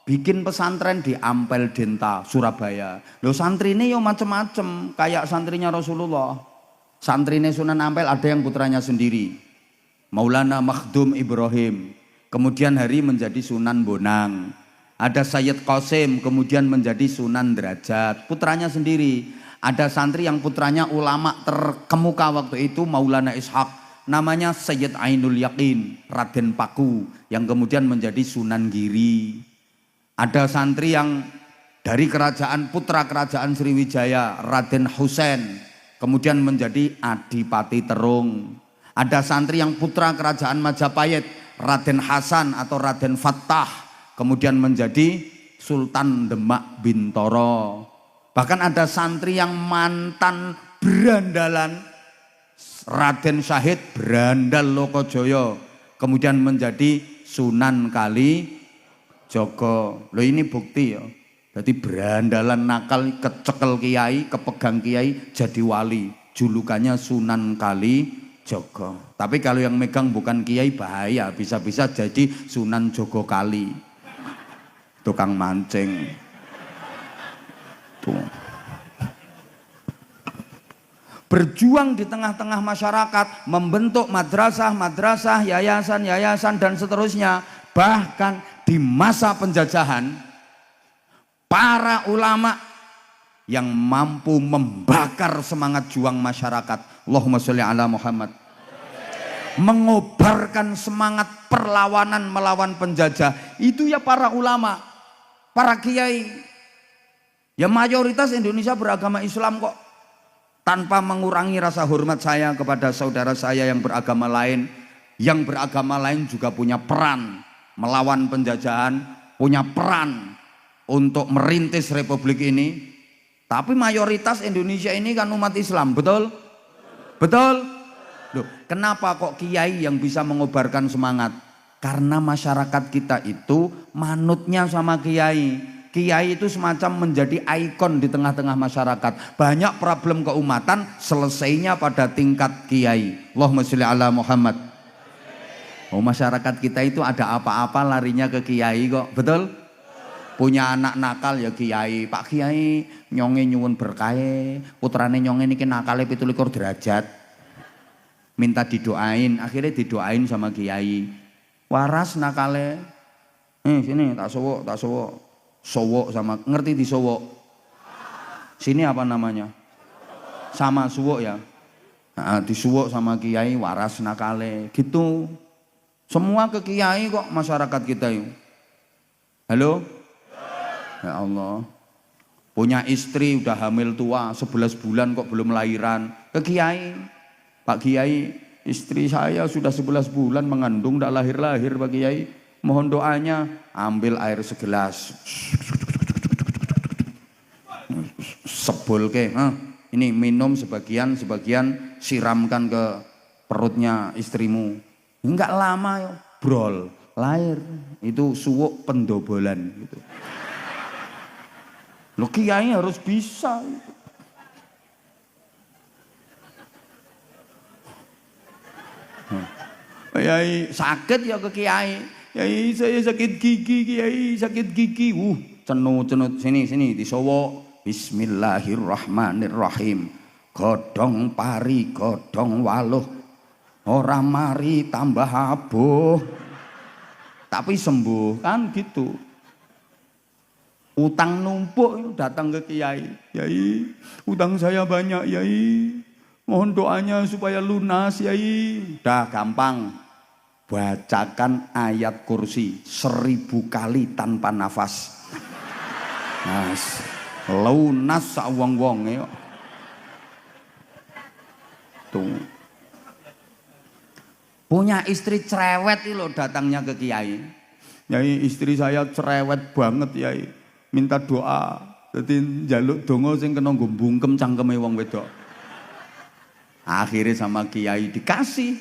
bikin pesantren di Ampel Denta, Surabaya. Loh santrine yo macem-macem, kayak santrinya Rasulullah. Santrine Sunan Ampel ada yang putranya sendiri, Maulana Makhdum Ibrahim. Kemudian hari menjadi Sunan Bonang. Ada Sayyid Qasim, kemudian menjadi Sunan Derajat, putranya sendiri. Ada santri yang putranya ulama terkemuka waktu itu, Maulana Ishaq. Namanya Sayyid Ainul Yakin, Raden Paku, yang kemudian menjadi Sunan Giri. Ada santri yang dari kerajaan, putra kerajaan Sriwijaya, Raden Husain, kemudian menjadi Adipati Terung. Ada santri yang putra kerajaan Majapahit, Raden Hasan atau Raden Fattah, kemudian menjadi Sultan Demak Bintoro. Bahkan ada santri yang mantan berandalan, Raden Syahid Brandal Lokojoyo, kemudian menjadi Sunan Kalijogo. Loh ini bukti ya. Jadi berandalan nakal, kecekel kiai, kepegang kiai, jadi wali. Julukannya Sunan Kalijogo. Tapi kalau yang megang bukan kiai bahaya, bisa-bisa jadi Sunan Jogokali. Tukang mancing. Tuh. Berjuang di tengah-tengah masyarakat, membentuk madrasah, yayasan, dan seterusnya. Bahkan di masa penjajahan, para ulama yang mampu membakar semangat juang masyarakat, Allahumma sholli ala Muhammad, mengobarkan semangat perlawanan melawan penjajah, itu ya para ulama, para kiai. Ya mayoritas Indonesia beragama Islam kok. Tanpa mengurangi rasa hormat saya kepada saudara saya yang beragama lain. Yang beragama lain juga punya peran melawan penjajahan, punya peran untuk merintis republik ini. Tapi mayoritas Indonesia ini kan umat Islam, betul? Betul? Loh, kenapa kok kiai yang bisa mengobarkan semangat? Karena masyarakat kita itu manutnya sama kiai. Kiai itu semacam menjadi ikon di tengah-tengah masyarakat. Banyak problem keumatan selesainya pada tingkat kiai. Allahumma sholli ala Muhammad. Oh, masyarakat kita itu ada apa-apa larinya ke kiai kok, betul? Punya anak nakal ya kiai. Pak Kiai nyonge nyuwun berkahe, putrane nyonge niki nakale 17 derajat. Minta didoain, akhirnya didoain sama kiai. Waras nakale. Sini tak sowok. Sowok sama, ngerti di sowok? Sini apa namanya? Sama suwok ya. Nah, di suwok sama kiai waras nakale gitu. Semua ke kiai kok masyarakat kita yuk. Halo? Ya Allah. Punya istri udah hamil tua 11 bulan kok belum lahiran. Ke kiai. Pak Kiai, istri saya sudah 11 bulan mengandung tidak lahir-lahir Pak Kiai. Mohon doanya, ambil air segelas. Sebol ke, ini minum sebagian siramkan ke perutnya istrimu. Enggak lama ya, brol, lahir. Itu suwuk pendobolan gitu. Loh kiai harus bisa. Kiai sakit ya ke kiai. Kiai saya sakit gigi, kiai sakit gigi. Cenut sini disowok. Bismillahirrahmanirrahim. Godhong pari, godhong waluh. Ora mari tambah aboh. Tapi sembuh kan gitu. Utang numpuk datang ke kiai. Kiai, utang saya banyak, kiai. Mohon doanya supaya lunas, kiai. Dah gampang. Bacakan ayat kursi 1000 kali tanpa nafas. Mas, lunas sak wong-wonge kok. Tuh. Punya istri cerewet itu loh datangnya ke kiai. Yai, istri saya cerewet banget Yai. Minta doa. Jadi njaluk donga sing kena nggo bungkem cangkeme wong wedok. Akhirnya sama kiai dikasih.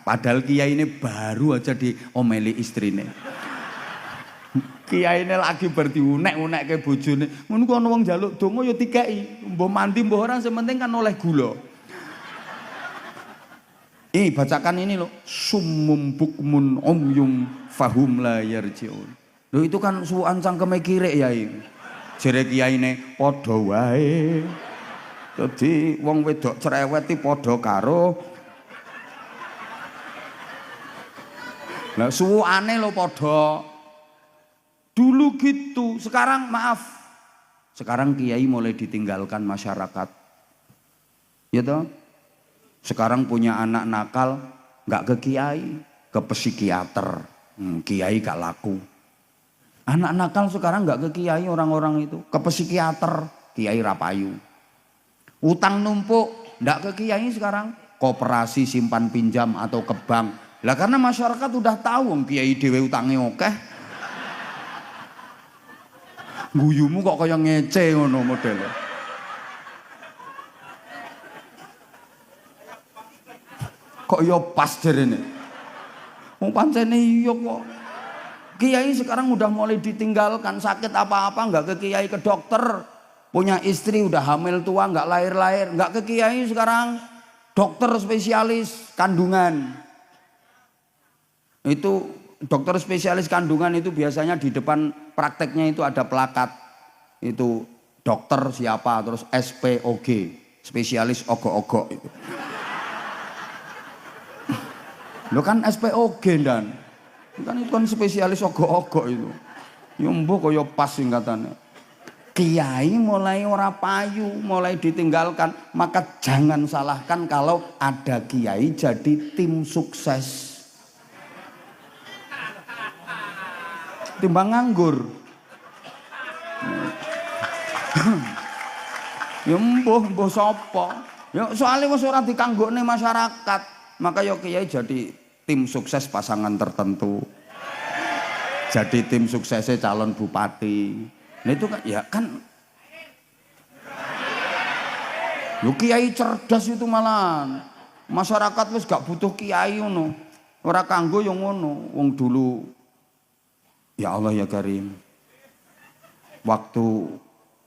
Padahal kiai ini baru aja diomeli istrine. Kiai ini lagi berdiunek-unek ke bojone. Ngono ku ana wong njaluk donga ya dikeki. Mbah mandi mbah ora sing penting kan oleh gula. Bacakan ini loh, summum bukmun umyum fahum la yarji'un. Loh itu kan suwan cangkeme kirek Yai. Jere kiyaine padha wae. Dadi wong wedok cerewet iki padha karo lah suwane lho padha. Dulu gitu, sekarang maaf. Sekarang kiai mulai ditinggalkan masyarakat. Ya toh? Sekarang punya anak nakal, nggak ke kiai, ke psikiater. Kiai gak laku. Anak nakal sekarang nggak ke kiai orang-orang itu, ke psikiater, kiai rapayu. Utang numpuk, nggak ke kiai sekarang, koperasi simpan pinjam atau ke bank. Lah karena masyarakat udah tahu kiai dhewe utange akeh. Guyumu kok kaya ngece ngono modele. Kok ya pas jarene. Wong pancene iya kok. Kiai sekarang udah mulai ditinggalkan, sakit apa-apa nggak ke kiai, ke dokter. Punya istri udah hamil tua nggak lahir-lahir, nggak ke kiai sekarang. Dokter spesialis kandungan. Itu dokter spesialis kandungan itu biasanya di depan prakteknya itu ada plakat. Itu dokter siapa, terus SPOG, spesialis ogok-ogok itu. Lo kan SPOG dan kan itu kan spesialis ogok-ogok itu. Ya mbok kaya pas singkatannya. Kiai mulai ora payu, mulai ditinggalkan, maka jangan salahkan kalau ada kiai jadi tim sukses. Timbang nganggur. Ya mbah sapa? Ya soalnya wis ora dikanggokne masyarakat. Maka ya kiai jadi tim sukses pasangan tertentu. Jadi tim suksesnya calon bupati. Nah itu kan ya kan lu kiai cerdas itu malah. Masyarakat wis gak butuh kiai ngono. Ora kanggo yo ngono. Wong dulu ya Allah ya Karim. Waktu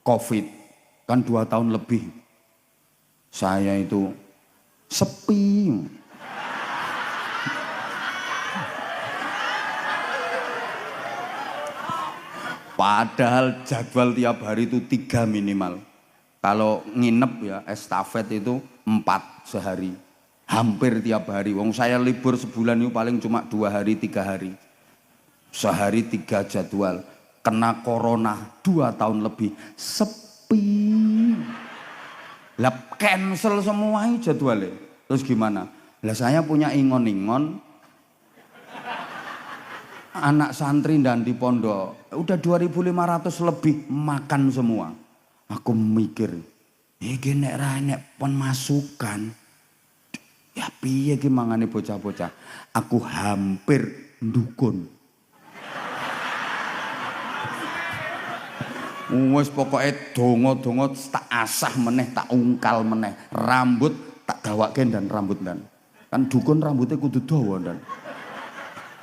Covid kan 2 tahun lebih. Saya itu sepi. Padahal jadwal tiap hari itu 3 minimal. Kalau nginep ya estafet itu 4 sehari. Hampir tiap hari. Wong saya libur sebulan itu paling cuma 2 hari 3 hari. Sehari 3 jadwal. Kena corona 2 tahun lebih. Sepi. Lah cancel semua jadwalnya. Terus gimana? Lah saya punya ingon-ingon. Anak santri dan di pondok udah 2.500 lebih makan semua. Aku mikir, iki nek ra nek pon masukan. Ya piye ki mangane bocah-bocah. Aku hampir ndukun. Wes pokoke donga-donga tak asah meneh, tak ungkal meneh. Rambut tak gawake dan rambut dan. Kan dukun rambutnya kudu dawa dan.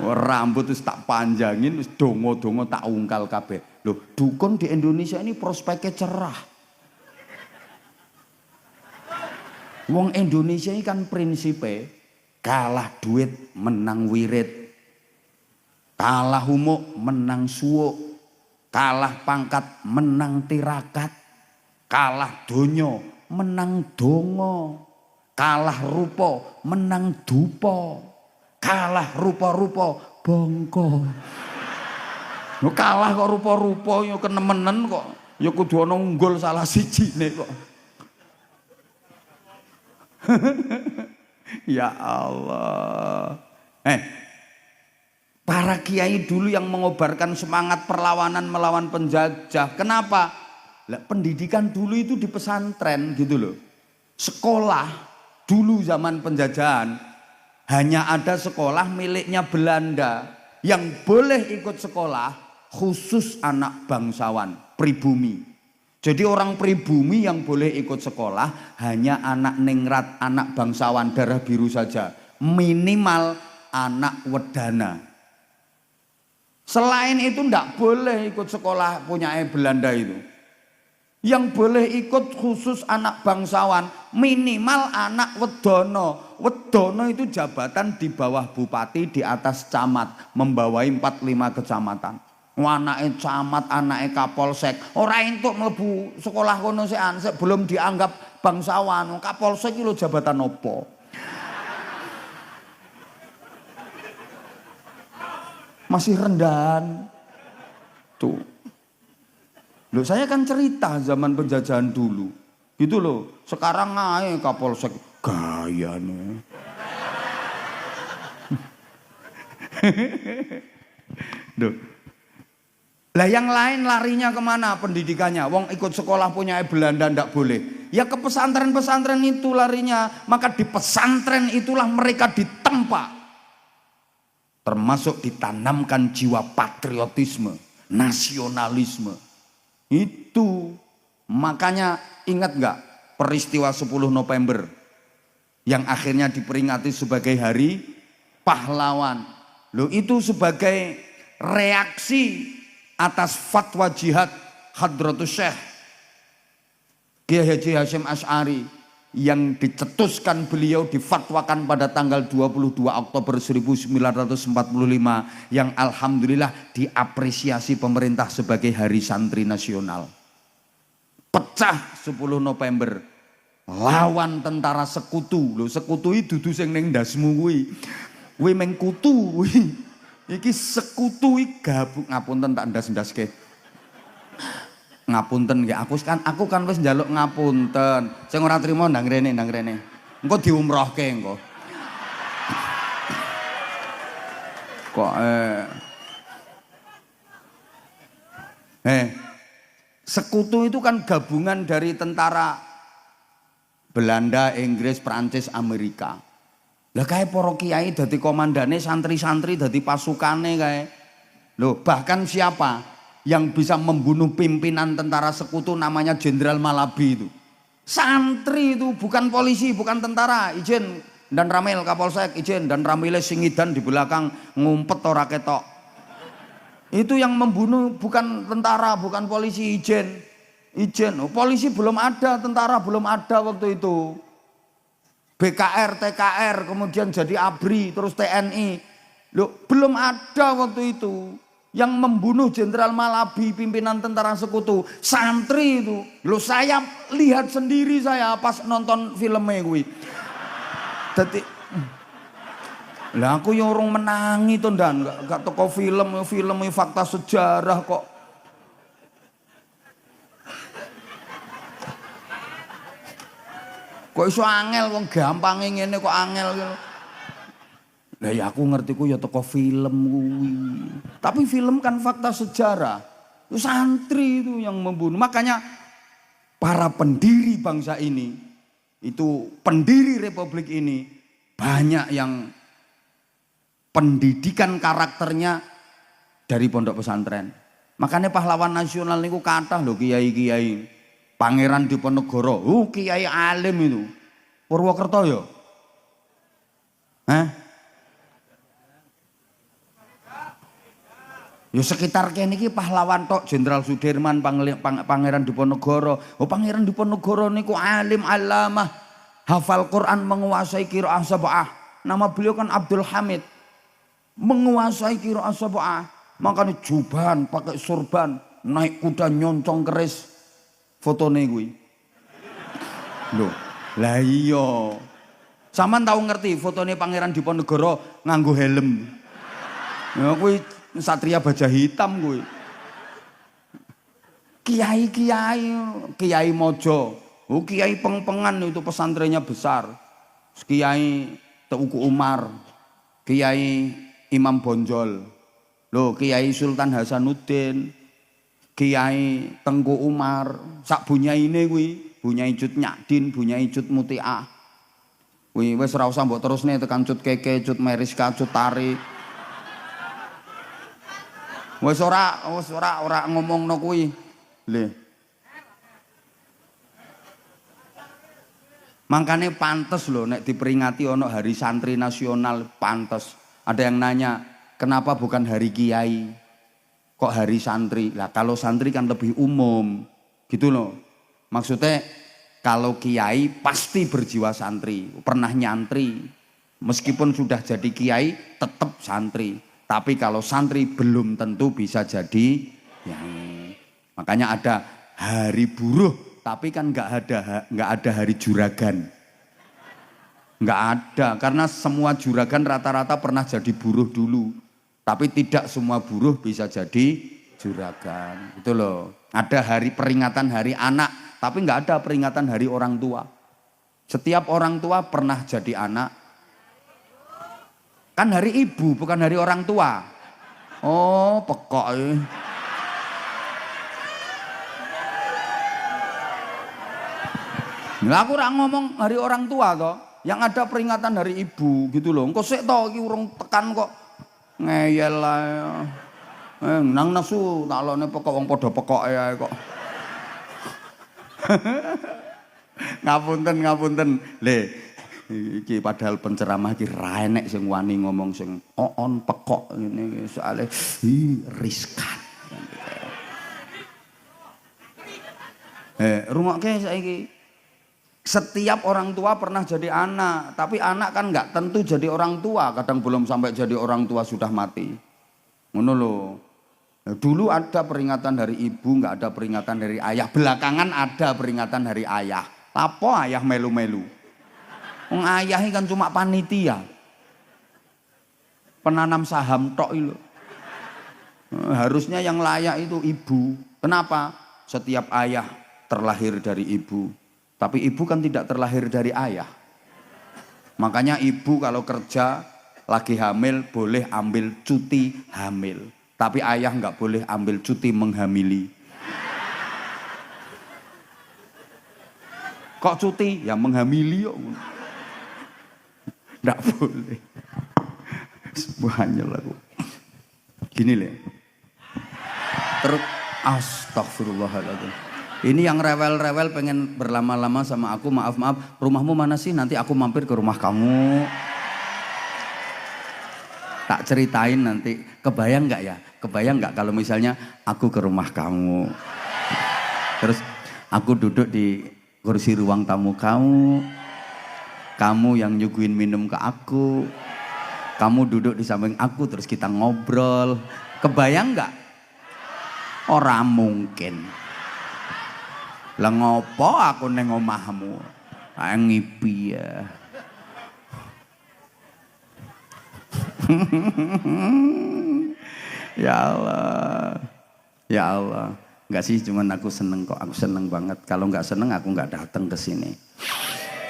Rambut wis tak panjangin, wis dongo-dongo tak ungkal kabeh. Loh, dukun di Indonesia ini prospeknya cerah. Wong Indonesia ini kan prinsipe kalah duit menang wirid. Kalah humuk menang suwuk. Kalah pangkat menang tirakat. Kalah donyo menang dongo. Kalah rupa menang dupa. Kalah rupa-rupa bongko. Lu kalah kok rupa-rupa yo kenemenen kok. Ya kudu ana unggul salah sijine kok. Ya Allah. Para kiai dulu yang mengobarkan semangat perlawanan melawan penjajah. Kenapa? Lah pendidikan dulu itu di pesantren gitu loh. Sekolah dulu zaman penjajahan Hanya ada sekolah miliknya Belanda yang boleh ikut sekolah khusus anak bangsawan, pribumi. Jadi orang pribumi yang boleh ikut sekolah hanya anak ningrat, anak bangsawan darah biru saja. Minimal anak wedana. Selain itu ndak boleh ikut sekolah punya Belanda itu. Yang boleh ikut khusus anak bangsawan, minimal anak wedono. Wedono itu jabatan di bawah bupati, di atas camat, membawai 45 kecamatan. Anake camat, anake kapolsek, ora entuk mlebu sekolah kono sik belum dianggap bangsawan. Kapolsek iki lho jabatan opo? Masih rendahan. Tuh. Loh, saya kan cerita zaman penjajahan dulu. Gitu loh. Sekarang ae kapolsek gayane. Duh. Lah yang lain larinya kemana pendidikannya? Wong ikut sekolah punya Belanda ndak boleh. Ya ke pesantren-pesantren itu larinya. Maka di pesantren itulah mereka ditempa. Termasuk ditanamkan jiwa patriotisme, nasionalisme. Itu makanya ingat nggak peristiwa 10 November yang akhirnya diperingati sebagai hari pahlawan. Loh, itu sebagai reaksi atas fatwa jihad Hadratus Syekh Kiai Haji Hasyim Asy'ari yang dicetuskan beliau difatwakan pada tanggal 22 Oktober 1945 yang alhamdulillah diapresiasi pemerintah sebagai hari santri nasional. Pecah 10 November lawan tentara sekutu. Lho, sekutu iki dudu sing ning ndasmu kuwi. Kuwi meng kutu kuwi. Iki sekutu iki gabung ngapunten tak ndas-ndaske. Ngapunten nggih, aku kan wis njaluk ngapunten. Sing ora trima ndang rene. Engko diumrohke engko. Kok sekutu itu kan gabungan dari tentara Belanda, Inggris, Prancis, Amerika. Lah kae para kiai dadi komandane, santri-santri dadi pasukane kae. Loh, bahkan siapa yang bisa membunuh pimpinan tentara sekutu namanya Jenderal Malabi itu. Santri itu, bukan polisi, bukan tentara. Ijen dan Ramil Kapolsek, ijen dan Ramile Singidan di belakang ngumpet ora ketok. Itu yang membunuh bukan tentara, bukan polisi, ijen. Oh, polisi belum ada, tentara belum ada waktu itu. BKR, TKR, kemudian jadi ABRI, terus TNI. Loh, belum ada waktu itu. Yang membunuh Jenderal Malabi, pimpinan tentara sekutu, santri itu. Loh, saya lihat sendiri saya pas nonton filmnya gue. Jadi, lah aku yang orang menangi tuh dan gak toko film fakta sejarah kok. Kok iso angel wong gampang ngene kok angel gitu. Lah ya aku ngerti ku ya toko film kuwi. Tapi film kan fakta sejarah. Itu santri itu yang membunuh. Makanya para pendiri bangsa ini, itu pendiri republik ini banyak yang pendidikan karakternya dari pondok pesantren. Makanya pahlawan nasional niku kathah lho kiai-kiai. Pangeran Diponegoro, kiai alim itu. Purwokerto ya? Hah? Ya sekitar kene iki pahlawan tok, Jenderal Sudirman, Pangeran Diponegoro. Oh, Pangeran Diponegoro niku alim alamah, hafal Quran, menguasai qiraah sab'ah. Nama beliau kan Abdul Hamid. Menguasai qiraah sab'ah. Makanya jubahan, pakai surban, naik kuda nyoncong keris. Fotone kuwi. Loh, lah iya. Saman tahu ngerti fotone Pangeran Diponegoro nganggo helm. Ya kuwi Satria Baja Hitam gue. Kiai Mojo. Oh, kiai peng-pengan itu pesantrennya besar. Kiai Teuku Umar. Kiai Imam Bonjol. Loh, Kiai Sultan Hasanuddin. Kiai Tengku Umar. Sak bunyaine kuwi, Bunyai Cut Nyadin, Bunyai Cut Mutiah. Wis ora usah mbok terusne tekan cut keke, cut Meriska, cut Tari. Wis ora ngomongno kuwi. Lho. Makanya pantes loh nek diperingati ono hari santri nasional pantes. Ada yang nanya, kenapa bukan hari kiai? Kok hari santri? Lah kalau santri kan lebih umum. Gitu loh. Maksudnya kalau kiai pasti berjiwa santri, pernah nyantri. Meskipun sudah jadi kiai tetap santri. Tapi kalau santri belum tentu bisa jadi kiai. Makanya ada hari buruh. Tapi kan nggak ada hari juragan, nggak ada karena semua juragan rata-rata pernah jadi buruh dulu, tapi tidak semua buruh bisa jadi juragan, gitu loh. Ada hari peringatan hari anak, tapi nggak ada peringatan hari orang tua. Setiap orang tua pernah jadi anak, kan hari ibu bukan hari orang tua. Oh pekok. Lah aku ora ngomong hari orang tua toh, yang ada peringatan hari ibu gitu loh. Engko sik toh iki urung tekan kok ngeyel ae. Nang nafsu taklone pekok wong padha pekoke ae kok. Ngapunten. Le iki padahal penceramah iki ra enek sing wani ngomong sing on pekok ngene soalé riskan. Rungokke saiki. Setiap orang tua pernah jadi anak, tapi anak kan nggak tentu jadi orang tua. Kadang belum sampai jadi orang tua sudah mati. Ngono loh. Dulu ada peringatan dari ibu, nggak ada peringatan dari ayah. Belakangan ada peringatan dari ayah. Lapo ayah melu-melu. Wong ayah ini kan cuma panitia, penanam saham tok itu. Harusnya yang layak itu ibu. Kenapa? Setiap ayah terlahir dari ibu. Tapi ibu kan tidak terlahir dari ayah. Makanya ibu kalau kerja lagi hamil boleh ambil cuti hamil. Tapi ayah nggak boleh ambil cuti menghamili. Kok cuti? Ya menghamili kok. Nggak boleh. Semuanya lagu. Gini leh. Terus astagfirullahaladzim. Ini yang rewel-rewel pengen berlama-lama sama aku, maaf, rumahmu mana sih? Nanti aku mampir ke rumah kamu. Tak ceritain nanti, kebayang nggak ya? Kebayang nggak kalau misalnya aku ke rumah kamu. Terus aku duduk di kursi ruang tamu kamu yang nyuguhin minum ke aku. Kamu duduk di samping aku, terus kita ngobrol. Kebayang nggak? Ora mungkin. Lah ngopo aku neng omahmu? Ngipi ya. Ya Allah. Ya Allah. Enggak sih, cuman aku seneng kok. Aku seneng banget. Kalau enggak seneng aku enggak datang ke sini.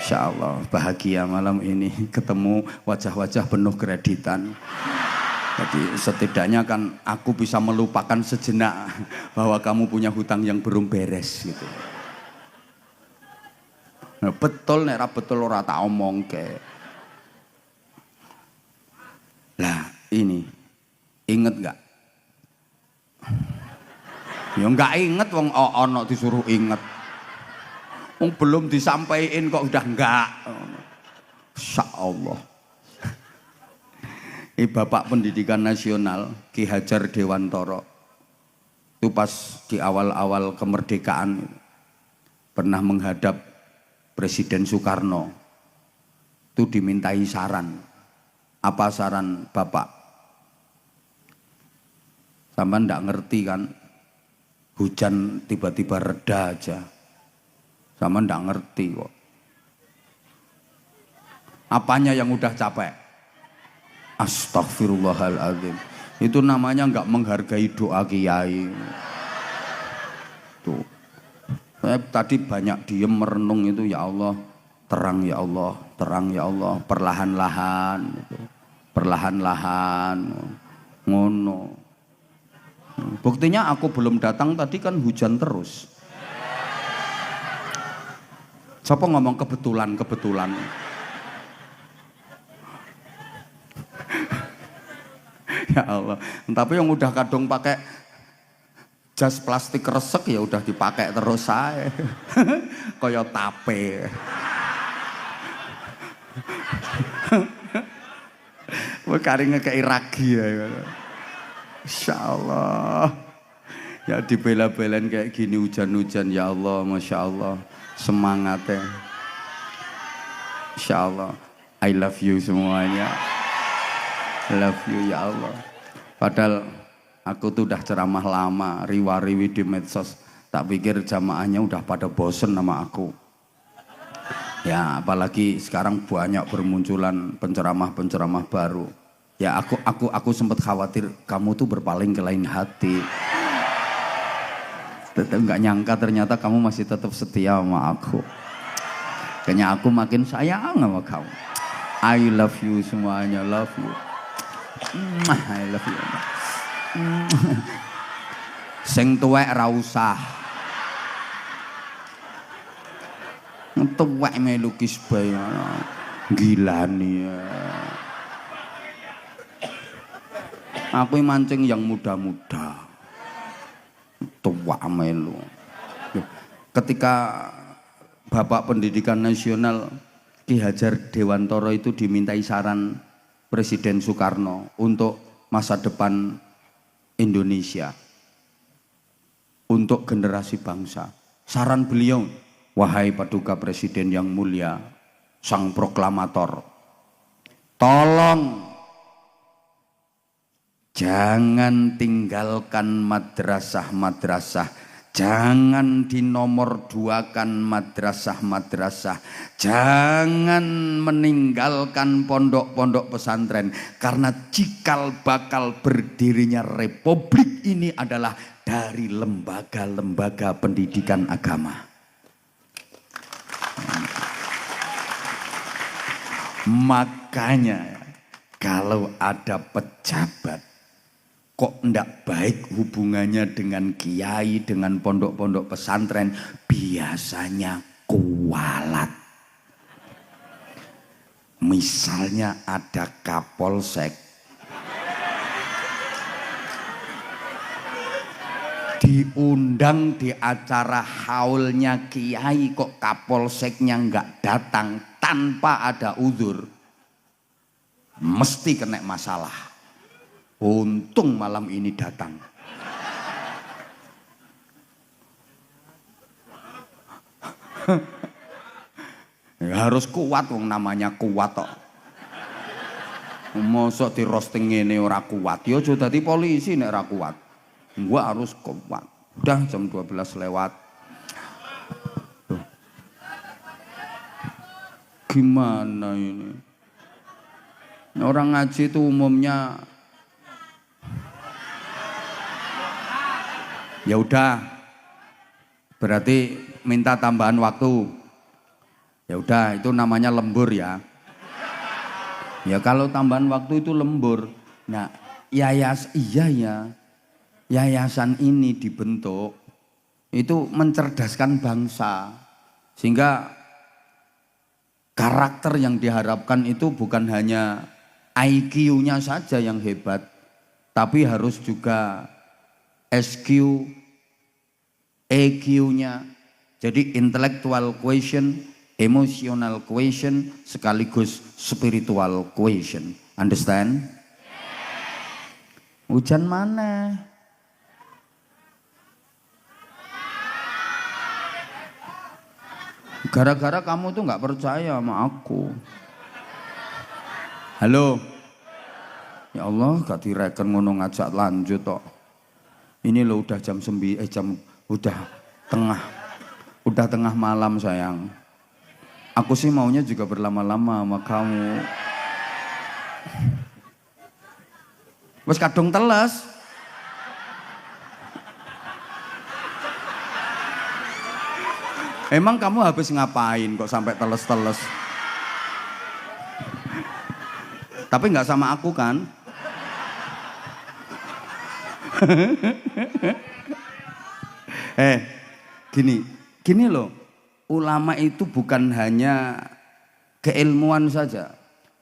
Insya Allah bahagia malam ini ketemu wajah-wajah penuh kreditan. Jadi setidaknya kan aku bisa melupakan sejenak bahwa kamu punya hutang yang belum beres gitu. Nah, betul nek ra betul ora tak omongke. Lah ini inget nggak? Ya nggak inget wong ono disuruh inget. Wong belum disampaikan kok udah enggak. Insyaallah. Bapak Pendidikan Nasional Ki Hajar Dewantara itu pas di awal-awal kemerdekaan pernah menghadap Presiden Soekarno, itu dimintai saran. Apa saran Bapak? Sampai ndak ngerti kan, hujan tiba-tiba reda aja. Sama ndak ngerti kok. Apanya yang udah capek? Astagfirullahaladzim. Itu namanya nggak menghargai doa kiai. Tuh. Saya tadi banyak diem merenung itu, ya Allah, terang ya Allah, terang ya Allah, perlahan-lahan, gitu. Perlahan-lahan, ngono. Buktinya aku belum datang tadi kan hujan terus. Siapa ngomong kebetulan? Ya Allah. Tapi yang udah kadung pakai jas plastik resek ya udah dipakai terus saya. Kaya tape. Kari ngekei ragi ya. Insya Allah. Ya dibela-belain kayak gini hujan-hujan ya Allah, Masya Allah. Semangatnya. Insya Allah. I love you semuanya. Love you ya Allah. Padahal aku tuh udah ceramah lama, riwa-riwi di medsos. Tak pikir jamaahnya udah pada bosen sama aku. Ya apalagi sekarang banyak bermunculan penceramah-penceramah baru. Ya aku sempat khawatir kamu tuh berpaling ke lain hati. Tetap nggak nyangka ternyata kamu masih tetap setia sama aku. Kayaknya aku makin sayang sama kamu. I love you semuanya, love you. I love you. Sing tuwek ra usah. Tuwek melu kisbah gilani ya. Aku mancing yang muda-muda. Tuwek melu. Ketika Bapak Pendidikan Nasional Ki Hajar Dewantara itu dimintai saran Presiden Soekarno untuk masa depan Indonesia, untuk generasi bangsa. Saran beliau, wahai Paduka Presiden yang mulia, sang proklamator, tolong jangan tinggalkan madrasah-madrasah, jangan dinomorduakan madrasah-madrasah, jangan meninggalkan pondok-pondok pesantren, karena cikal bakal berdirinya republik ini adalah dari lembaga-lembaga pendidikan agama. Makanya kalau ada pejabat kok ndak baik hubungannya dengan kiai, dengan pondok-pondok pesantren, biasanya kualat. Misalnya ada kapolsek, diundang di acara haulnya kiai, kok kapolseknya nggak datang tanpa ada uzur, mesti kena masalah. Untung malam ini datang. Ya, harus kuat, wong namanya kuat kok. Mosok di roasting ini ora kuat, ya aja dadi polisi nek ora kuat. Gua harus kuat. Udah jam 12 lewat. Tuh. Gimana ini? Orang ngaji itu umumnya ya udah, berarti minta tambahan waktu. Ya udah, itu namanya lembur ya. Ya kalau tambahan waktu itu lembur. Nah, yayasan ini dibentuk itu mencerdaskan bangsa, sehingga karakter yang diharapkan itu bukan hanya IQ-nya saja yang hebat, tapi harus juga SQ, EQ-nya. Jadi intellectual quotient, emotional quotient, sekaligus spiritual quotient. Understand? Hujan mana? Gara-gara kamu tuh nggak percaya sama aku. Halo? Ya Allah, gak direken ngono ngajak lanjut kok. Ini lo udah udah tengah malam sayang. Aku sih maunya juga berlama-lama sama kamu. Wes kadung teles. Emang kamu habis ngapain kok sampai teles-teles? Tapi nggak sama aku kan? Gini loh, ulama itu bukan hanya keilmuan saja,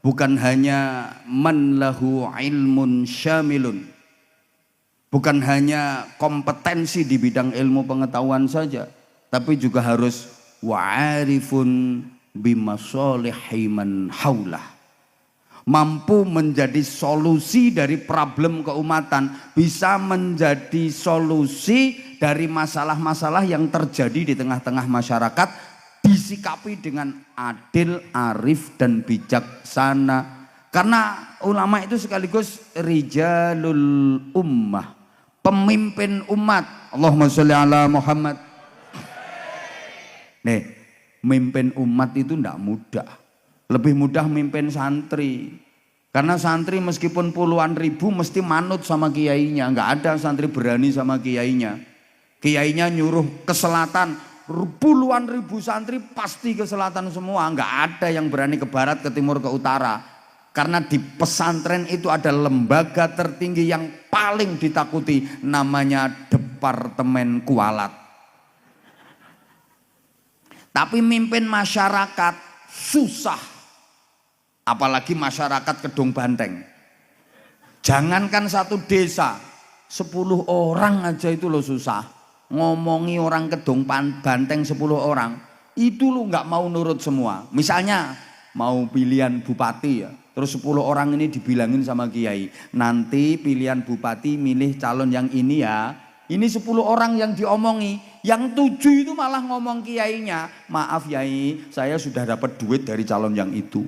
bukan hanya man lahu ilmun syamilun, bukan hanya kompetensi di bidang ilmu pengetahuan saja, tapi juga harus wa'arifun bimasalihi man haulah, mampu menjadi solusi dari problem keumatan, bisa menjadi solusi dari masalah-masalah yang terjadi di tengah-tengah masyarakat, disikapi dengan adil, arif dan bijaksana. Karena ulama itu sekaligus rijalul ummah, pemimpin umat. Allahumma sholli ala Muhammad. Nih, memimpin umat itu tidak mudah. Lebih mudah mimpin santri. Karena santri meskipun puluhan ribu mesti manut sama kiainya. Enggak ada santri berani sama kiainya. Kiainya nyuruh ke selatan, puluhan ribu santri pasti ke selatan semua. Enggak ada yang berani ke barat, ke timur, ke utara. Karena di pesantren itu ada lembaga tertinggi yang paling ditakuti, namanya Departemen Kualat. Tapi mimpin masyarakat susah. Apalagi masyarakat Kedung Banteng. Jangankan satu desa, 10 orang aja itu lo susah. Ngomongi orang Kedung Banteng 10 orang, itu lo nggak mau nurut semua. Misalnya mau pilihan bupati ya, terus 10 orang ini dibilangin sama kiai, nanti pilihan bupati milih calon yang ini ya. Ini 10 orang yang diomongi, yang 7 itu malah ngomong kiainya, maaf yai, saya sudah dapat duit dari calon yang itu.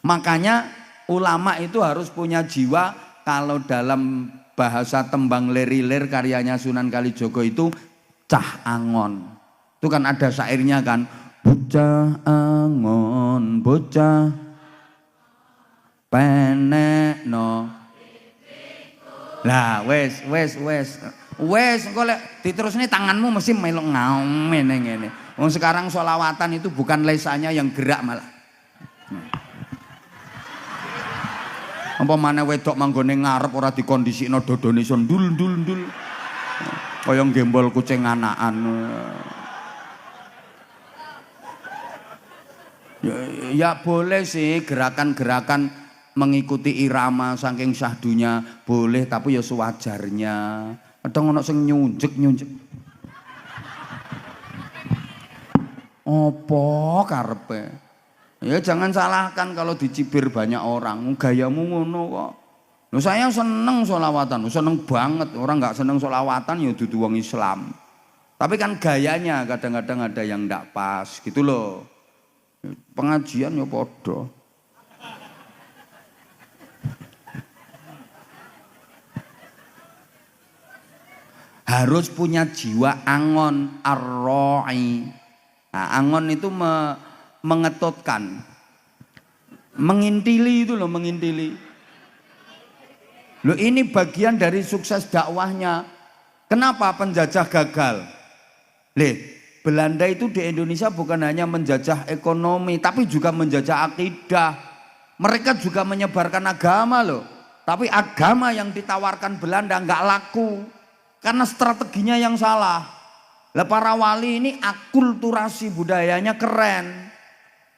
Makanya ulama itu harus punya jiwa, kalau dalam bahasa tembang lerilir karyanya Sunan Kalijogo itu cah angon. Itu kan ada syairnya kan, bocah angon, bocah penek no. Lah wes engko lek diterusne tanganmu mesti melok ngamen ngene. Wong sekarang sholawatan itu bukan lesanya yang gerak malah. Apa maneh wedok manggone ngarep ora dikondisikno dodone iso ndul. Kaya gembol kucing anakan. Ya boleh sih gerakan-gerakan mengikuti irama saking syahdunya boleh, tapi ya sewajarnya. Kadang ono sing nyunjek. Apa karepe? Ya jangan salahkan kalau dicibir banyak orang, gayamu ngono kok. Loh, saya seneng sholawatan, seneng banget. Orang nggak seneng sholawatan ya dudu wong Islam. Tapi kan gayanya kadang-kadang ada yang ndak pas gitu loh. Pengajian ya podo. Harus punya jiwa angon, ar-ra'i. Nah, angon itu mengetotkan, mengintili itu loh, mengintili. Loh ini bagian dari sukses dakwahnya. Kenapa penjajah gagal? Belanda itu di Indonesia bukan hanya menjajah ekonomi, tapi juga menjajah akidah. Mereka juga menyebarkan agama loh. Tapi agama yang ditawarkan Belanda nggak laku. Karena strateginya yang salah. Lah para wali ini akulturasi budayanya keren.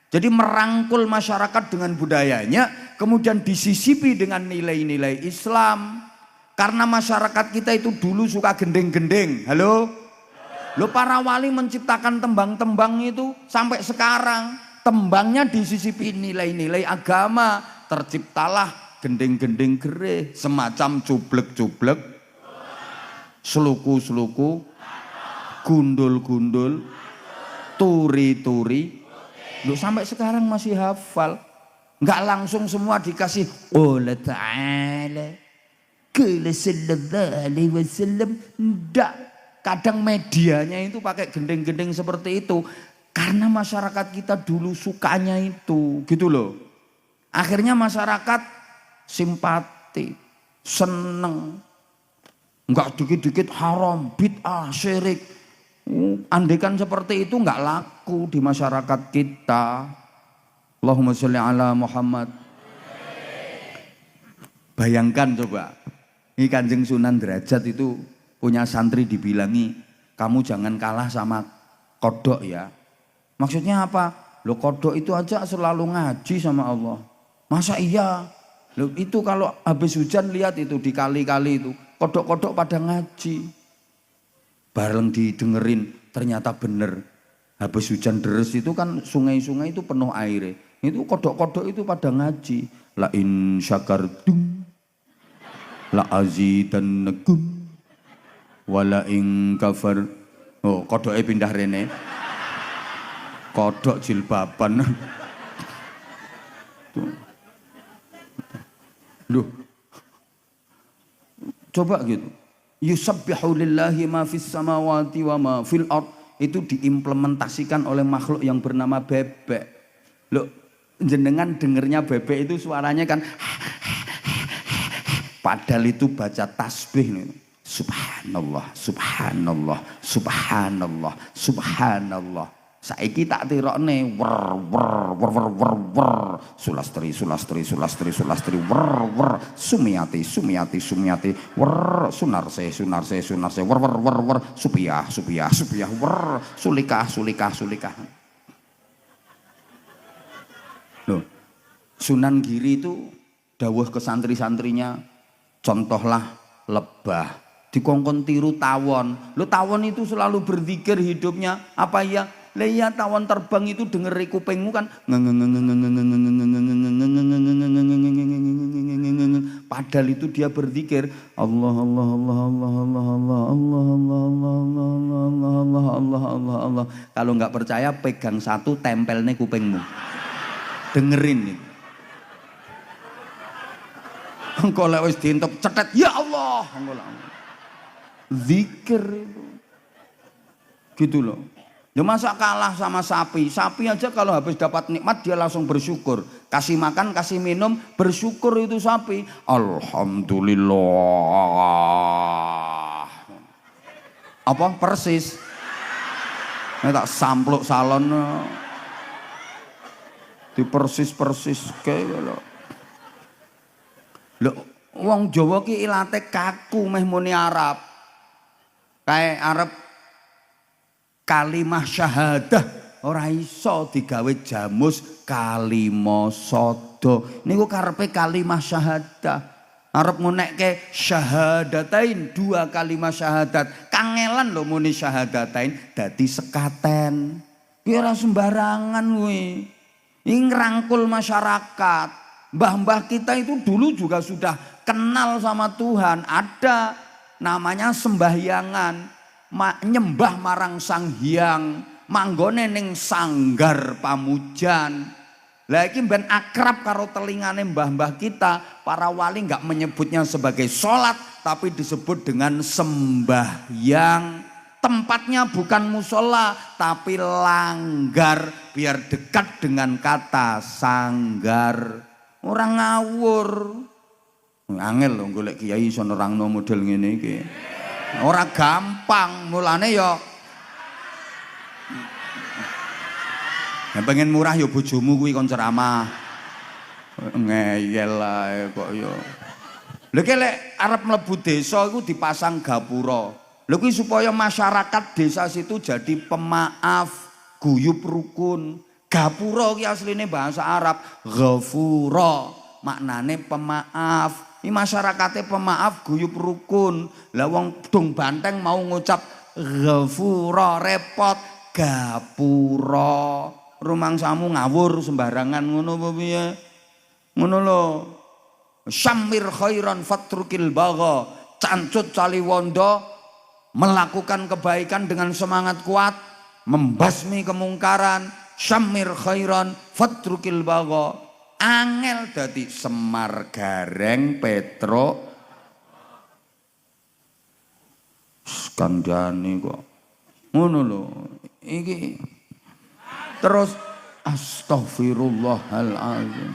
Jadi merangkul masyarakat dengan budayanya, kemudian disisipi dengan nilai-nilai Islam. Karena masyarakat kita itu dulu suka gendeng-gendeng. Halo? Loh para wali menciptakan tembang-tembang itu sampai sekarang. Tembangnya disisipi nilai-nilai agama. Terciptalah gendeng-gendeng gereh, semacam cublek-cublek, seluku-seluku, gundul-gundul, turi-turi. Loh sampai sekarang masih hafal. Enggak langsung semua dikasih Allah Ta'ala qala sallallahu alaihi wasallam. Enggak. Kadang medianya itu pakai gendeng-gendeng seperti itu. Karena masyarakat kita dulu sukanya itu, gitu loh. Akhirnya masyarakat simpati, seneng. Enggak dikit-dikit haram, bid'ah, syirik. Andaikan seperti itu enggak laku di masyarakat kita. Allahumma sholli ala Muhammad. Bayangkan coba, ini Kanjeng Sunan Derajat itu punya santri dibilangi, kamu jangan kalah sama kodok ya. Maksudnya apa? Loh kodok itu aja selalu ngaji sama Allah. Masa iya? Loh itu kalau habis hujan lihat itu di kali-kali itu. Kodok-kodok pada ngaji. Bareng didengerin ternyata bener. Habis hujan deres itu kan sungai-sungai itu penuh air. Itu kodok-kodok itu pada ngaji. La in syakartum la azidannakum wala in kafar. Oh kodoknya pindah rene. Kodok jilbaban. Loh. Coba gitu. Yusabbihu lillahi ma fis samawati wa ma fil ard, itu diimplementasikan oleh makhluk yang bernama bebek. Loh, jenengan dengernya bebek itu suaranya kan padahal itu baca tasbih nih. Subhanallah, subhanallah, subhanallah, subhanallah. Saiki tak tirokne wer wer wer wer wer wer sulastri sulastri sulastri sulastri wer wer sumiati sumiati sumiati wer sunarse sunarse sunarse wer wer wer wer supiah supiah supiah wer sulikah sulikah sulikah. Loh, Sunan Giri itu dawuh ke santri-santrinya, contohlah lebah dikongkon tiru tawon. Lo tawon itu selalu berzikir hidupnya apa ya? Leya tawon terbang itu denger kupingmu kan padahal itu dia berzikir Allah Allah Allah Allah Allah Allah Allah Allah Allah Allah Allah Allah Allah Allah. Kalau nggak percaya pegang satu tempel nih kupingmu dengerin nih. Engkau lewat diintip cetet ya Allah zikir itu gitu loh. Ya masa kalah sama sapi? Sapi aja kalau habis dapat nikmat dia langsung bersyukur. Kasih makan, kasih minum, bersyukur itu sapi. Alhamdulillah. Apa? Persis. Ini tak sampluk salon. Di persis-persis kayak lho. Lho, wong Jawa ki ilate kaku meh muni Arab. Kayak Arab kalimah syahadah ora iso digawe jamus kalimah sada. Niku karepe kalimah syahadah. Arep ngunekke syahadatain, dua kalimah syahadat. Kangelan lho muni syahadatain dadi sekaten. Ki ora sembarangan kuwi. Iki ngrangkul masyarakat. Mbah-mbah kita itu dulu juga sudah kenal sama Tuhan. Ada namanya sembahyangan. Nyembah marang Sang Hyang, manggone ning sanggar pamujan. Lah iki ben akrab karo telingane mbah-mbah kita. Para wali enggak menyebutnya sebagai sholat, tapi disebut dengan sembahyang. Tempatnya bukan musola, tapi langgar, biar dekat dengan kata sanggar. Orang ngawur. Angel lho golek kiai iso nerangno model ngene iki. Ora gampang, mulane ya pengen murah ya bojomu kuwi kon ceramah. Ngeyel ae kok ya. Lha lek arep mlebu desa iku dipasang gapura. Lha kuwi supaya masyarakat desa situ jadi pemaaf, guyub rukun. Gapura ki asline bahasa Arab, ghafura, maknane pemaaf. Ini masyarakatnya pemaaf, guyub rukun. Lah wong dong banteng mau ngucap ghafura repot gapura. Rumangsamu ngawur sembarangan ngono apa piye? Ngono lho. Syamir khairan fatrukil bagha. Cancut caliwondo melakukan kebaikan dengan semangat kuat, membasmi kemungkaran. Syamir khairan fatrukil bagha. Angel dadi Semar Gareng Petro skandani kok ngono lho iki terus astagfirullahalazim.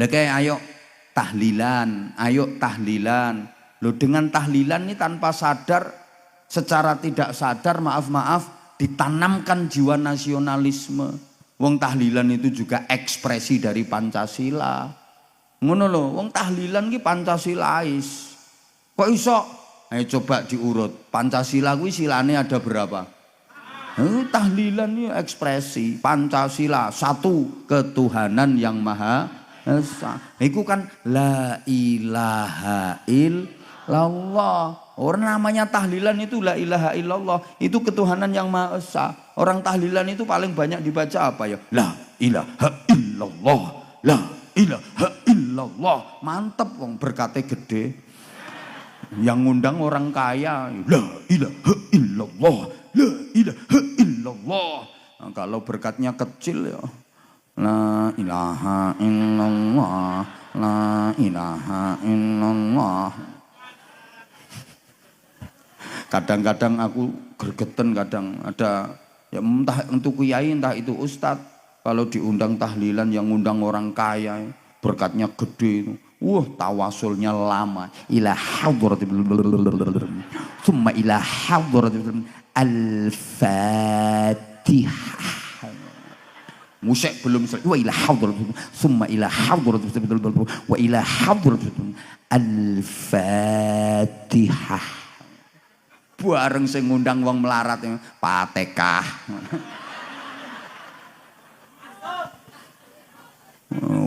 Lha ayo tahlilan lho. Dengan tahlilan ini tanpa sadar, secara tidak sadar, maaf ditanamkan jiwa nasionalisme. Wong tahlilan itu juga ekspresi dari Pancasila. Ngono lho, wong tahlilan ki Pancasilais. Kok iso? Ayo coba diurut. Pancasila kuwi silane ada berapa? Tahlilan ini ekspresi Pancasila, satu ketuhanan yang maha esa. Iku kan la ilaha illallah. Orang namanya tahlilan itu la ilaha illallah, itu ketuhanan yang maha esa. Orang tahlilan itu paling banyak dibaca apa ya? La ilaha illallah, la ilaha illallah. Mantep wong berkate gede. Yang ngundang orang kaya, la ilaha illallah, la ilaha illallah. Nah, kalau berkatnya kecil ya, la ilaha illallah, la ilaha illallah. Kadang-kadang aku gergeten, kadang ada ya entah itu kiai entah itu ustadz, kalau diundang tahlilan yang ngundang orang kaya berkatnya gede itu, tawasulnya lama, ila hadratil summa ila hadratil al-fatihah. Musik belum selesai, wa ila hadratil summa ila hadratil wa ila hadratil al-fatihah. Bareng sing ngundang wong melarat Patekah.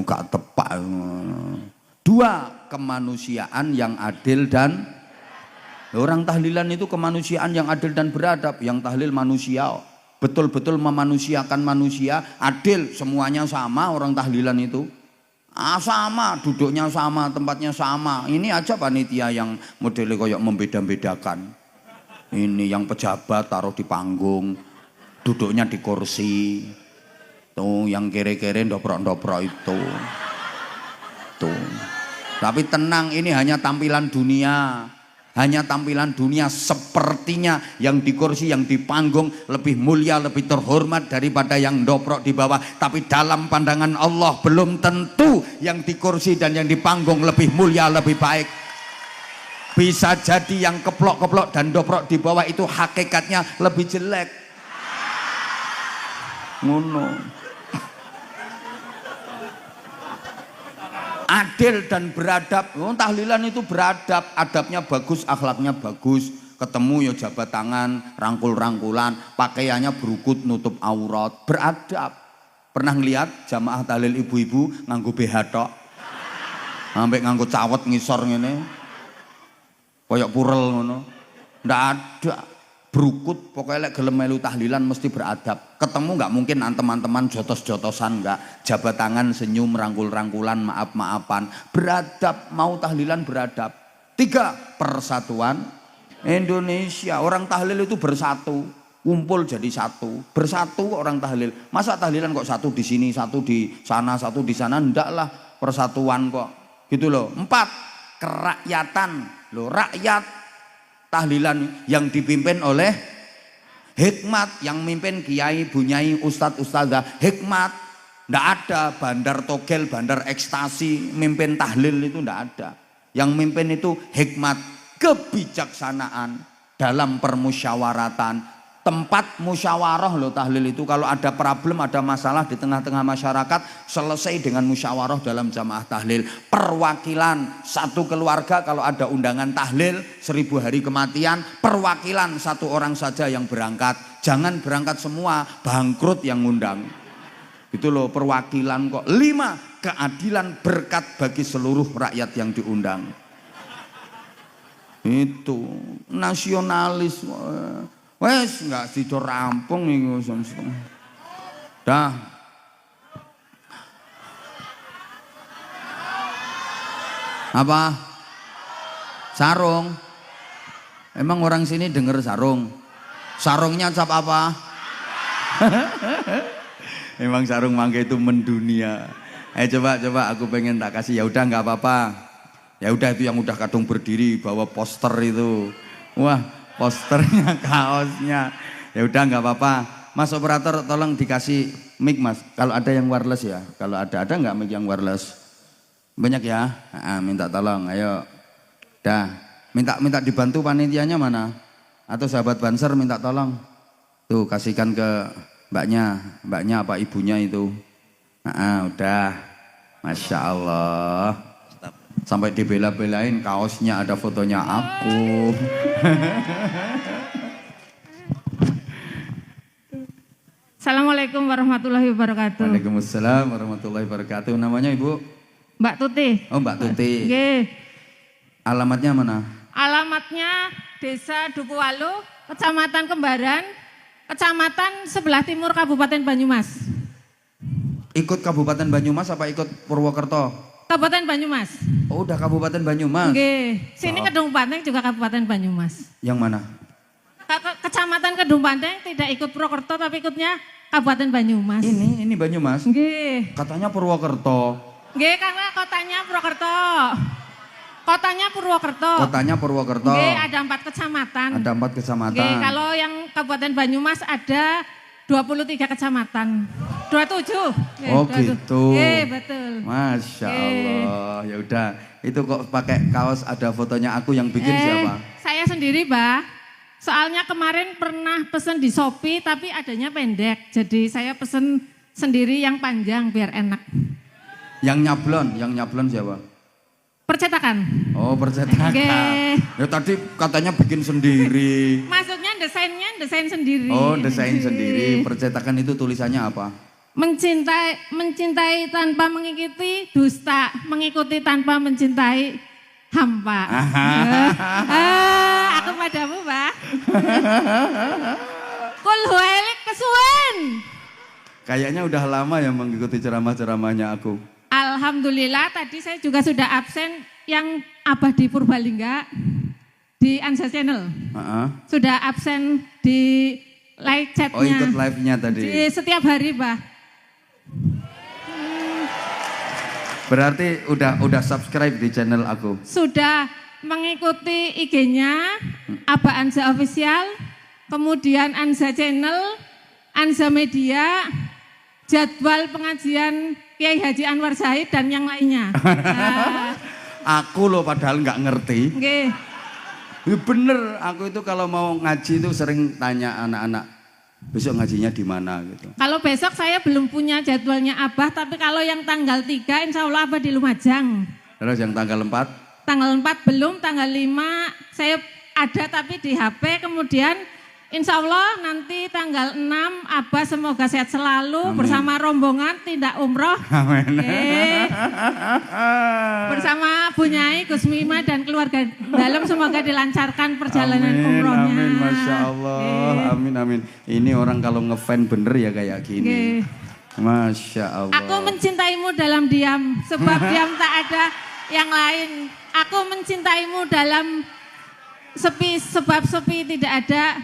Gak tepak. Dua, kemanusiaan yang adil dan orang tahlilan itu kemanusiaan yang adil dan beradab. Yang tahlil manusia, betul-betul memanusiakan manusia, adil, semuanya sama orang tahlilan itu. Sama, duduknya sama, tempatnya sama. Ini aja panitia yang modelnya kayak membeda-bedakan. Ini yang pejabat taruh di panggung, duduknya di kursi. Tuh yang kere-kere ndoprok-ndoprok itu. Tuh. Tapi tenang, ini hanya tampilan dunia. Hanya tampilan dunia, sepertinya yang di kursi, yang di panggung lebih mulia, lebih terhormat daripada yang ndoprok di bawah. Tapi dalam pandangan Allah belum tentu yang di kursi dan yang di panggung lebih mulia, lebih baik. Bisa jadi yang keplok-keplok dan doprok di bawah itu hakikatnya lebih jelek. Ngono. Adil dan beradab. Tahlilan itu beradab, adabnya bagus, akhlaknya bagus. Ketemu ya jabat tangan, rangkul-rangkulan, pakaiannya berukut nutup aurat, beradab. Pernah ngeliat jamaah tahlil ibu-ibu nganggo BH tok. Sampai nganggo cawet ngisor ngene. Koyok purel ngono. Ndak ada. Berukut, pokoknya lek gelem melu tahlilan mesti beradab. Ketemu nggak mungkin teman-teman jotos-jotosan, nggak. Jabat tangan, senyum, rangkul-rangkulan, maaf-maafan. Beradab, mau tahlilan beradab. 3, persatuan Indonesia. Orang tahlil itu bersatu, kumpul jadi satu. Bersatu orang tahlil. Masa tahlilan kok satu di sini, satu di sana, satu di sana? Ndak lah, persatuan kok. Gitu loh. 4, kerakyatan. Loh, rakyat tahlilan yang dipimpin oleh hikmat, yang mimpin kiai, bunyai, ustadz, ustadzah, hikmat. Ndak ada bandar togel, bandar ekstasi mimpin tahlil itu ndak ada. Yang mimpin itu hikmat, kebijaksanaan dalam permusyawaratan. Tempat musyawarah loh tahlil itu. Kalau ada problem, ada masalah di tengah-tengah masyarakat, selesai dengan musyawarah dalam jamaah tahlil. Perwakilan satu keluarga, kalau ada undangan tahlil 1000 hari kematian, perwakilan satu orang saja yang berangkat. Jangan berangkat semua, bangkrut yang ngundang. Itu loh perwakilan kok. 5, keadilan berkat bagi seluruh rakyat yang diundang. Itu nasionalis. Wes nggak sido rampung nih. Dah. Apa? Sarung. Emang orang sini denger sarung? Sarungnya cap apa? Emang sarung mangga itu mendunia. Coba aku pengen tak kasih. Ya udah nggak apa-apa. Ya udah itu yang udah kadung berdiri bawa poster itu. Wah. Posternya, kaosnya, ya udah nggak apa-apa. Mas operator tolong dikasih mic mas. Kalau ada yang wireless ya. Kalau ada nggak mic yang wireless? Banyak ya. Minta tolong. Ayo. Dah. Minta dibantu panitianya mana? Atau sahabat Banser minta tolong. Tuh kasihkan ke mbaknya apa ibunya itu. Udah. Masya Allah. Sampai dibela-belain kaosnya ada fotonya aku. Assalamualaikum warahmatullahi wabarakatuh. Waalaikumsalam warahmatullahi wabarakatuh. Namanya Ibu? Mbak Tuti. Oh, Mbak Tuti. Nggih. Alamatnya mana? Alamatnya Desa Dukuwalu, Kecamatan Kembaran, Kecamatan sebelah timur Kabupaten Banyumas. Ikut Kabupaten Banyumas apa ikut Purwokerto? Kabupaten Banyumas. Oh, udah Kabupaten Banyumas. Nggih. Sini Oh. Kedung Banteng juga Kabupaten Banyumas. Yang mana? Kecamatan Kedung Banteng tidak ikut Purwokerto tapi ikutnya Kabupaten Banyumas. Ini Banyumas. Nggih. Katanya Purwokerto. Nggih, karena kotanya Purwokerto. Kotanya Purwokerto. Kotanya Purwokerto. Nggih, ada 4 kecamatan. Ada 4 kecamatan. Nggih, kalau yang Kabupaten Banyumas ada 23 kecamatan. 27. Nggih, Oh 27. gitu. Nggih, betul. Masya Nggih. Allah. Ya udah. Itu kok pakai kaos ada fotonya aku yang bikin siapa? Saya sendiri, Mbak. Soalnya kemarin pernah pesen di Shopee tapi adanya pendek. Jadi saya pesen sendiri yang panjang biar enak. Yang nyablon siapa? Percetakan. Oh, percetakan. Nggih. Ya tadi katanya bikin sendiri. Maksudnya desainnya desain sendiri. Oh, desain Nggih. sendiri. Percetakan itu tulisannya apa? Mencintai tanpa mengikuti dusta, mengikuti tanpa mencintai hampa. Aku padamu, Pak. Kul huwailik kesuwen. Kayaknya udah lama ya mengikuti ceramah-ceramahnya aku. Alhamdulillah tadi saya juga sudah absen yang Abadi Purbalingga di Ansa Channel. Heeh. Sudah absen di live chatnya. Oh, ikut live-nya tadi. Di setiap hari, Pak. Berarti udah subscribe di channel aku. Sudah mengikuti IG-nya Aba Anza Official, kemudian Anza Channel, Anza Media, jadwal pengajian Kiai Haji Anwar Zahid dan yang lainnya. Aku loh padahal nggak ngerti. Nggih. Ya bener, aku itu kalau mau ngaji itu sering tanya anak-anak, besok ngajinya di mana gitu. Kalau besok saya belum punya jadwalnya Abah, tapi kalau yang tanggal 3 insya Allah Abah di Lumajang. Terus yang tanggal 4? Tanggal 4 belum, tanggal 5 saya ada tapi di HP, kemudian insya Allah nanti tanggal 6 Abah semoga sehat selalu. Amin. Bersama rombongan tindak umroh. Amin. Bersama Bu Nyai, Gus Mima dan keluarga dalam semoga dilancarkan perjalanan Amin, umrohnya. amin, Masya Allah, amin, amin. Ini orang kalau ngefan bener ya kayak gini. Oke. Masya Allah. Aku mencintaimu dalam diam, sebab diam tak ada yang lain. Aku mencintaimu dalam sepi, sebab sepi tidak ada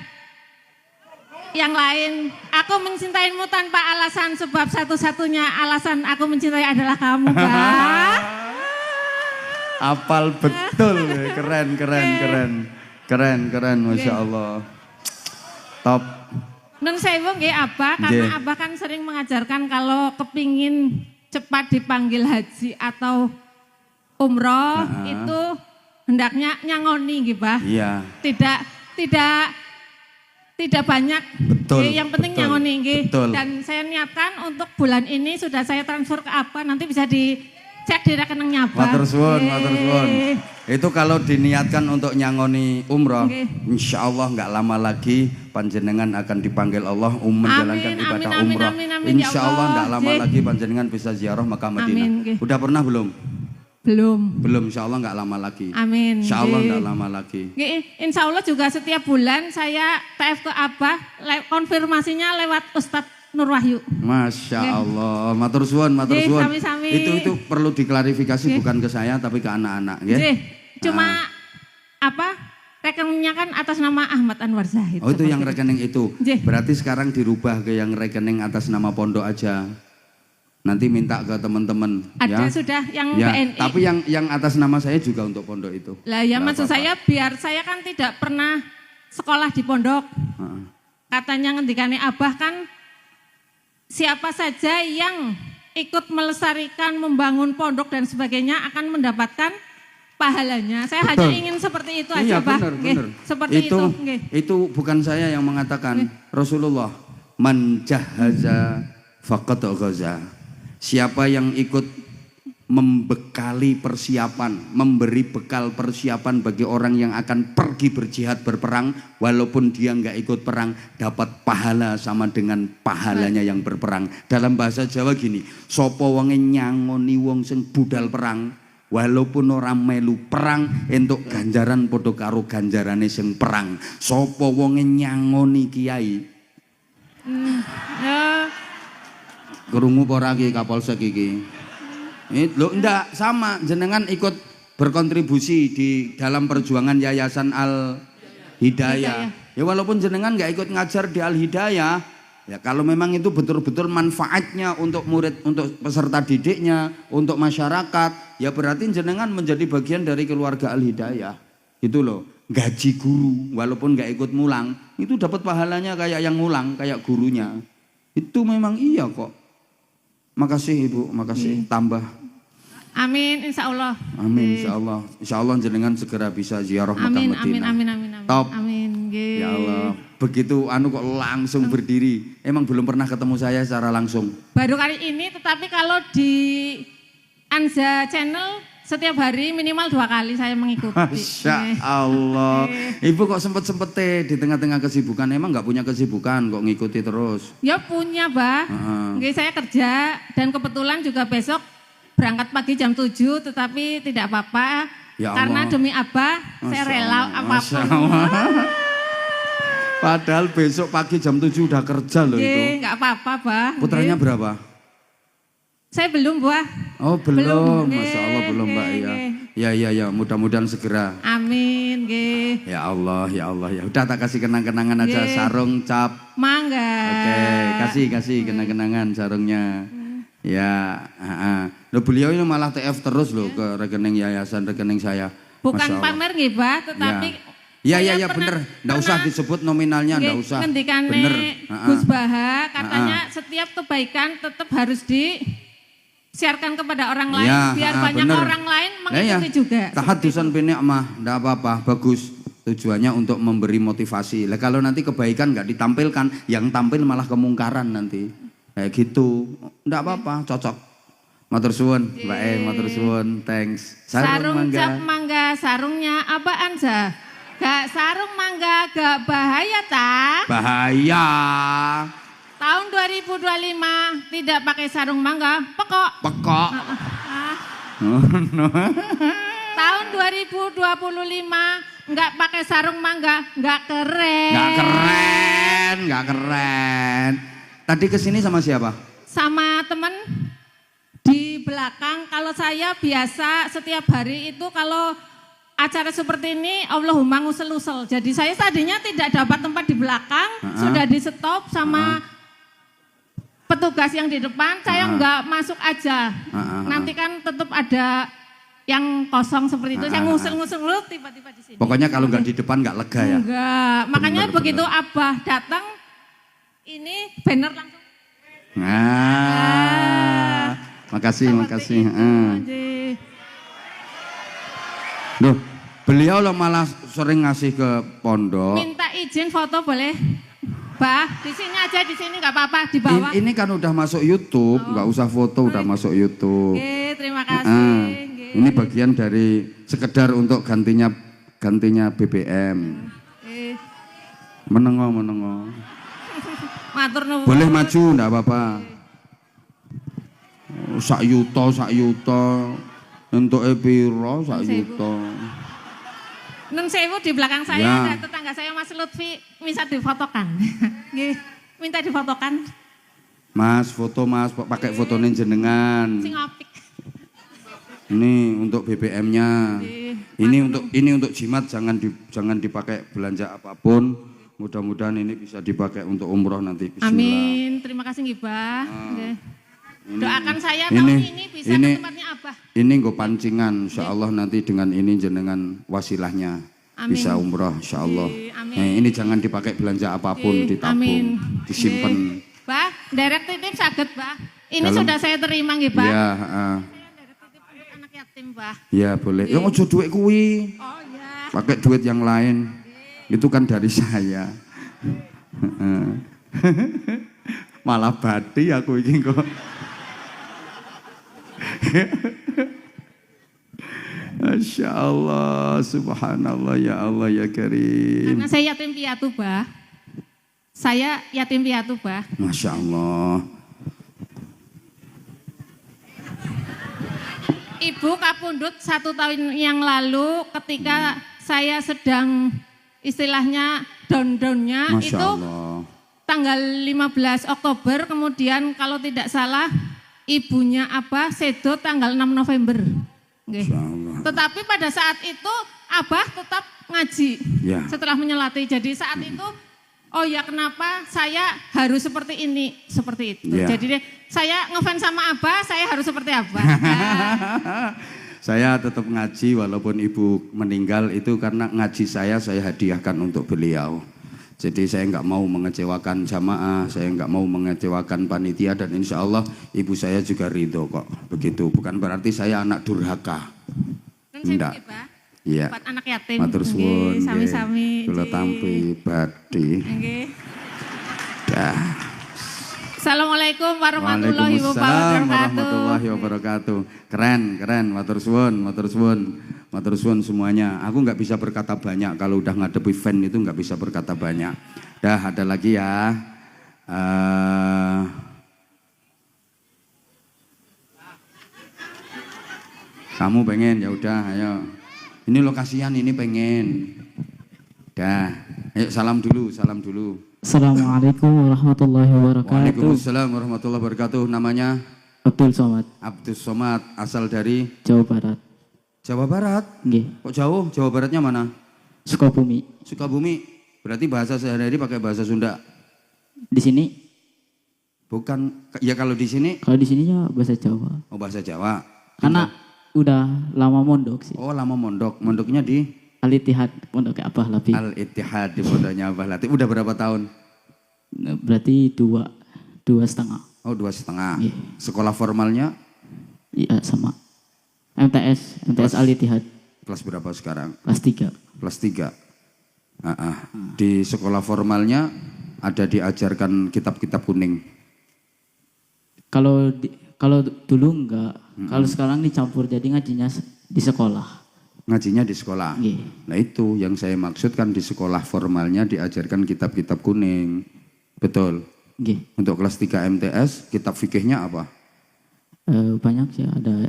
yang lain. Aku mencintaimu tanpa alasan, sebab satu-satunya alasan aku mencintai adalah kamu, Pak. Apal betul, keren, Masya Allah. Top. Nun sewu nggih Abah, karena Abah kan sering mengajarkan kalau kepingin cepat dipanggil haji atau umroh itu hendaknya nyangoni nggih, Bah. Iya. Tidak banyak. Betul, Yang penting betul, nyangoni nggih. betul. Dan saya niatkan untuk bulan ini sudah saya transfer ke Abah, nanti bisa dicek di rekeningnya Abah. Matur suwun, Nggih. matur suwun. Itu kalau diniatkan untuk nyangoni umroh, Nggih. insya Allah nggak lama lagi panjenengan akan dipanggil Allah menjalankan Amin, ibadah amin, umroh. amin, amin, ya Insya Allah Allah. nggak lama Nggih. lagi panjenengan bisa ziarah Makkah Madinah. Amin, nggih. Udah pernah belum? Belum. Belum, insya Allah nggak lama lagi. Amin. Insya Allah nggih. nggak lama lagi. Nggih, insya Allah juga setiap bulan saya TF ke Abah, konfirmasinya lewat Ustadz Nur Wahyu. Masya Nggih. Allah, matur suwun, matur Nggih, suwun. sami-sami. Itu perlu diklarifikasi Nggih. bukan ke saya tapi ke anak-anak. Ya? Nggih, cuma rekeningnya kan atas nama Ahmad Anwar Zahid. Oh itu yang seperti rekening itu. Nggih. Berarti sekarang dirubah ke yang rekening atas nama pondok aja. Nanti minta ke teman-teman. Ada ya. sudah yang Ya, BNI. tapi yang atas nama saya juga untuk pondok itu. Lah ya Nggak maksud apa-apa. saya biar saya kan tidak pernah sekolah di pondok. Heeh. Katanya ngendikane Abah kan siapa saja yang ikut melestarikan, membangun pondok dan sebagainya akan mendapatkan pahalanya. Saya Betul. hanya ingin seperti itu aja, Iya Bah. benar, Nggih, benar. seperti itu. Nggih. Itu bukan saya yang mengatakan. Rasulullah man jahaza faqad ghaza. Siapa yang ikut membekali persiapan, memberi bekal persiapan bagi orang yang akan pergi berjihad berperang, walaupun dia nggak ikut perang, dapat pahala sama dengan pahalanya yang berperang. Dalam bahasa Jawa gini, sopo wonge nyangoni wong sing budal perang, walaupun orang melu perang, entuk ganjaran podo karo ganjarane sing perang. Sopo wonge nyangoni kiai, krungu ora iki Kapolsek iki? Loh enggak, sama jenengan ikut berkontribusi di dalam perjuangan Yayasan Al Hidayah. Ya walaupun jenengan nggak ikut ngajar di Al Hidayah, ya kalau memang itu betul-betul manfaatnya untuk murid, untuk peserta didiknya, untuk masyarakat, ya berarti jenengan menjadi bagian dari keluarga Al Hidayah. Itu loh, gaji guru walaupun nggak ikut mulang, itu dapat pahalanya kayak yang ngulang, kayak gurunya. Itu memang iya kok. Makasih Ibu, makasih. Tambah. Amin, insya Allah. Amin, insya Allah. Insya Allah jenengan segera bisa ziarah Makkah Amin, Madinah. amin. Top. Amin. Ya Allah, begitu kok langsung berdiri. Emang belum pernah ketemu saya secara langsung. Baru kali ini, tetapi kalau di Anza Channel setiap hari minimal 2 kali saya mengikuti. Masya Allah. Ibu kok sempet-sempet di tengah-tengah kesibukan, emang nggak punya kesibukan kok ngikuti terus? Ya punya, Bah. Saya kerja dan kebetulan juga besok berangkat pagi jam 7, tetapi tidak apa-apa. Ya Allah. Karena demi Abah, saya rela apapun. Padahal besok pagi jam 7 udah kerja loh itu. Nggak apa-apa, Bah. Putranya berapa? Saya belum, Bah. Oh belum, Belum. Masya Allah belum Mbak ya. Ya, mudah-mudahan segera. Amin, nggih. Ya Allah, ya Allah, ya udah tak kasih kenang-kenangan aja, sarung cap. Mangga. Oke, kasih kenang-kenangan sarungnya. Ya, loh beliau ini malah TF terus loh ke rekening yayasan, rekening saya. Bukan pamer nggih, Bah, tetapi ya bener. Nggak usah disebut nominalnya, nggak usah. Ngendikane Bener. Gus Baha katanya setiap kebaikan tetap harus disiarkan kepada orang lain biar banyak bener. orang lain mengikuti juga. Tahadusan binikmah, enggak apa-apa, bagus. Tujuannya untuk memberi motivasi. Lah kalau nanti kebaikan nggak ditampilkan, yang tampil malah kemungkaran nanti. Kayak gitu. Enggak apa-apa, cocok. Matur suwun, Mbak matur suwun. Thanks. Sarung cap mangga, sarungnya apaan, Za? Gak sarung mangga, gak bahaya ta? Bahaya. Tahun 2025 tidak pakai sarung mangga, pekok. Pekok. Tahun 2025 nggak pakai sarung mangga, nggak keren. Nggak keren. Tadi kesini sama siapa? Sama temen di belakang. Kalau saya biasa setiap hari itu kalau acara seperti ini Allahumma ngusel-usel. Jadi saya tadinya tidak dapat tempat di belakang, sudah di stop sama petugas yang di depan. Saya nggak masuk aja. Nanti kan tetap ada yang kosong seperti itu. Saya ngusel-ngusel tiba-tiba di sini. Pokoknya kalau nggak di depan nggak lega ya. Enggak. Makanya begitu Abah datang, ini banner langsung. Makasih. Duh, beliau loh malah sering ngasih ke pondok. Minta izin foto boleh? Bah, di sini aja, di sini nggak apa-apa, di bawah. Ini kan udah masuk YouTube, nggak usah foto, udah masuk YouTube. Oke, terima kasih. Ini bagian dari sekedar untuk gantinya BBM. Menengo. Matur nuwun. Boleh maju, enggak apa-apa. Sak yuto. Untuk piro sak yuto. Nun sewu di belakang saya ada tetangga saya Mas Lutfi, bisa difotokan. Minta difotokan. Mas, foto Mas, pakai fotonya jenengan. Sing apik. Ini untuk BBM-nya. Ini untuk jimat, jangan dipakai belanja apapun. Mudah-mudahan ini bisa dipakai untuk umroh nanti. Bismillah. Amin. Terima kasih nggih, Bah. Doakan saya tahun ini bisa ke tempatnya Abah. Ini nggo pancingan, insya Allah nanti dengan ini jenengan wasilahnya bisa umroh, insya Allah. Ini jangan dipakai belanja apapun, ditabung, disimpan. Bah, derek titip saged, Bah. Ini sudah saya terima nggih, Bah. Iya, Anak yatim, Bah. Iya, boleh. Ya ojo duit kuwi. Oh iya. Pakai duit yang lain. Itu kan dari saya. Malah badi aku ini kok. Masya Allah, subhanallah, ya Allah, ya Karim. Karena saya yatim piatu, Bah. Saya yatim piatu, Bah. Masya Allah. Ibu kapundhut 1 tahun yang lalu ketika saya sedang istilahnya down-downnya Masya itu Allah. tanggal 15 Oktober, kemudian kalau tidak salah ibunya Abah sedo tanggal 6 November. Nggih. Masya Allah. Tetapi pada saat itu Abah tetap ngaji Ya. setelah menyelati. Jadi saat itu, oh ya kenapa saya harus seperti ini, seperti itu. Ya. Jadi saya ngefans sama Abah, saya harus seperti Abah. Saya tetap ngaji walaupun ibu meninggal itu karena ngaji saya hadiahkan untuk beliau. Jadi saya nggak mau mengecewakan jamaah, saya nggak mau mengecewakan panitia dan insya Allah ibu saya juga ridho kok. Begitu, bukan berarti saya anak durhaka. Kan Enggak. Iya. Empat anak yatim. Matur Nggih, suwun. sami-sami. Kula Ji. tampi badhe. Nggih. Dah. Assalamualaikum warahmatullahi Waalaikumsalam wabarakatuh. warahmatullahi wabarakatuh. Keren, matur suwun semuanya. Aku nggak bisa berkata banyak kalau udah ngadepi fan itu nggak bisa berkata banyak. Dah, ada lagi ya. Kamu pengen ya udah, ayo. Ini lokasian ini pengen. Dah, ayo salam dulu. Assalamualaikum warahmatullahi wabarakatuh. Waalaikumsalam warahmatullahi wabarakatuh. Namanya Abdul Somad, Abdus Somad, asal dari Jawa Barat. Jawa Barat. Nggih, Kok jauh? Jawa Baratnya mana? Sukabumi. Sukabumi. Berarti bahasa sehari-hari pakai bahasa Sunda. Di sini, Bukan, ya kalau di sini, kalau di sini ya bahasa Jawa. oh bahasa Jawa. Karena udah lama mondok sih. Oh lama mondok. Mondoknya di Al-Ittihad Pondok Abah Labi. Al-Ittihad di pondoknya Abah Latif. Udah berapa tahun? Berarti 2,5. Oh 2,5. Iya. Sekolah formalnya Iya sama. MTS Al-Ittihad kelas berapa sekarang? kelas 3. Kelas 3. Di sekolah formalnya ada diajarkan kitab-kitab kuning. Kalau dulu enggak, kalau sekarang dicampur jadi ngajinya di sekolah. Ngajinya di sekolah. Nggih. Nah itu yang saya maksudkan, di sekolah formalnya diajarkan kitab-kitab kuning. Betul. Nggih. Untuk kelas 3 MTS, kitab fikihnya apa? Banyak sih, ada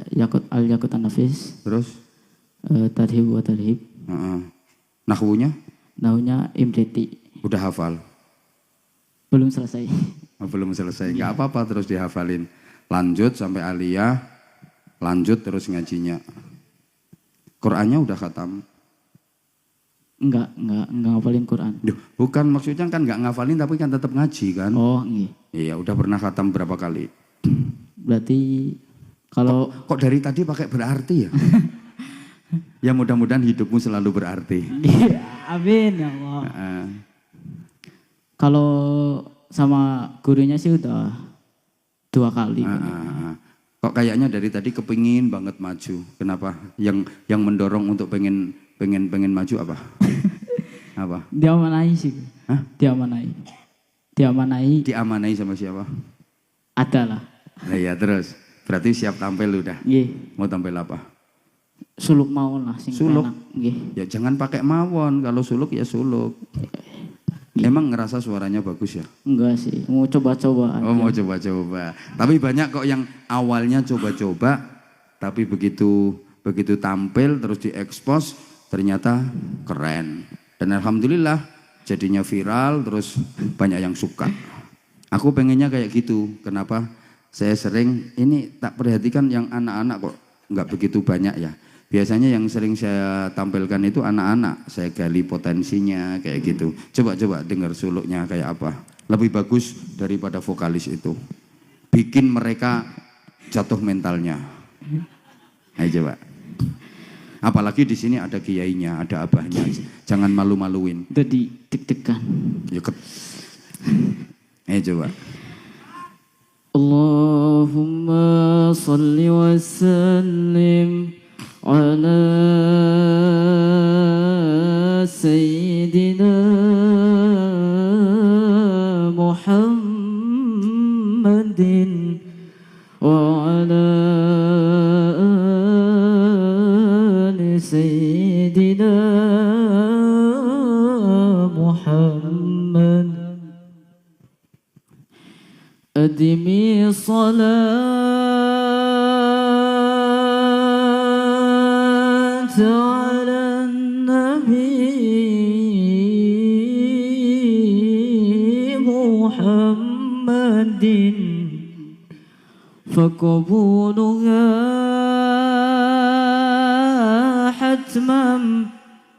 Al-Yaqut An-Nafis, Terus? Tarhib wa Tarhib, Nahwunya? nahunya Imreti. Udah hafal? Belum selesai. Oh, belum selesai. Nggak apa-apa, terus dihafalin. Lanjut sampai aliyah, lanjut terus ngajinya. Qurannya udah khatam? Enggak ngapalin Quran. Duh, bukan, maksudnya kan nggak ngafalin tapi kan tetap ngaji kan? Oh, nggih. Iya, udah pernah khatam berapa kali? Berarti kalau Kok dari tadi pakai berarti ya? Ya mudah-mudahan hidupmu selalu berarti. amin ya Allah. Heeh. Kalau sama gurunya sih udah 2 kali. Kok kayaknya dari tadi kepingin banget maju. Kenapa? Yang mendorong untuk pengen maju apa? Apa? Diamanai sih. Hah? Diamanai. Diamanai sama siapa? Ada lah. Nah iya, terus. Berarti siap tampil udah. Nggih. Mau tampil apa? Suluk mawon lah sing Suluk? enak. Nggih. Ya jangan pakai mawon. Kalau suluk ya suluk. Emang ngerasa suaranya bagus ya? Enggak sih, mau coba-coba aja. Oh mau coba-coba. Tapi banyak kok yang awalnya coba-coba, tapi begitu tampil terus diekspos ternyata keren. Dan alhamdulillah jadinya viral, terus banyak yang suka. Aku pengennya kayak gitu. Kenapa? Saya sering ini tak perhatikan yang anak-anak kok nggak begitu banyak ya. Biasanya yang sering saya tampilkan itu anak-anak, saya gali potensinya kayak gitu. Coba dengar suluknya kayak apa. Lebih bagus daripada vokalis itu. Bikin mereka jatuh mentalnya. Ayo coba. Apalagi di sini ada kiainya, ada abahnya. Jangan malu-maluin. Jadi deg-degan. Ya ayo coba. Allahumma salli wa sallim على سيدنا محمد وعلى آل أدمي الصلاة على النبي محمد فقبولها حتما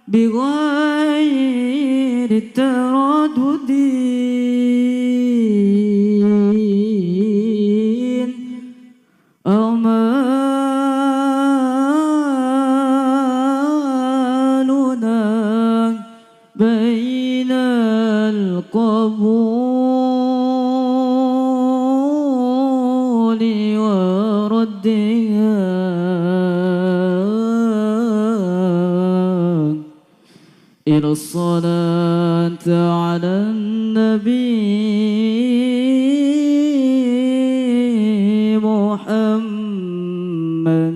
بغير التردد أعمالنا بين القبول وردها إلى الصلاة على النبي محمد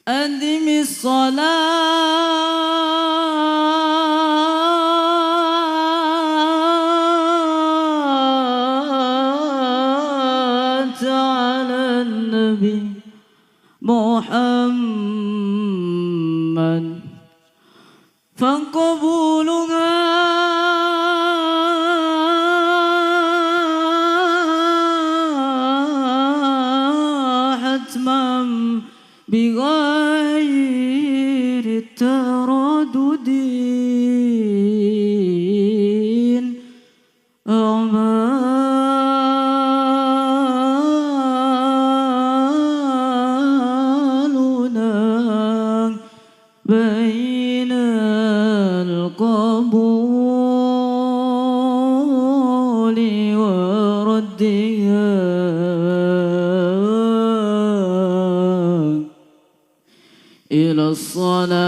أدم الصلاة على النبي محمد فقبولها حتما بغير التردد أعمالنا بين القبول وردها إلى الصلاة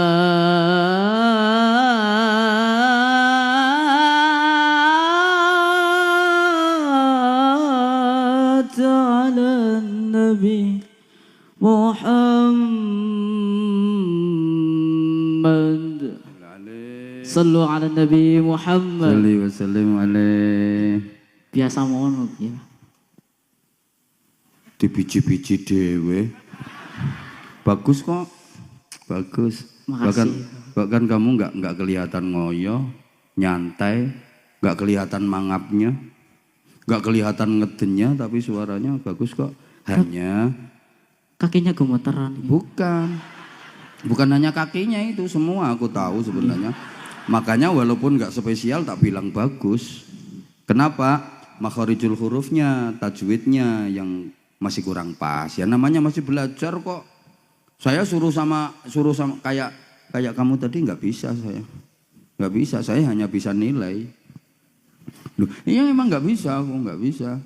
على النبي محمد صلوا على النبي محمد Salli wa sallim alaih. biasa mono ya. Dibiji-biji dewe. Bagus kok. Bagus. Makasih. Bahkan kamu nggak kelihatan ngoyo, nyantai, nggak kelihatan mangapnya, nggak kelihatan ngedenya, tapi suaranya bagus kok. Hanya Kakinya gemeteran. bukan hanya kakinya itu, semua aku tahu sebenarnya. Makanya walaupun nggak spesial tak bilang bagus. Kenapa? Makharijul hurufnya, tajwidnya yang masih kurang pas. Ya namanya masih belajar kok. Saya suruh sama kayak kamu tadi nggak bisa saya. Nggak bisa, saya hanya bisa nilai. Loh, iya emang nggak bisa, aku nggak bisa.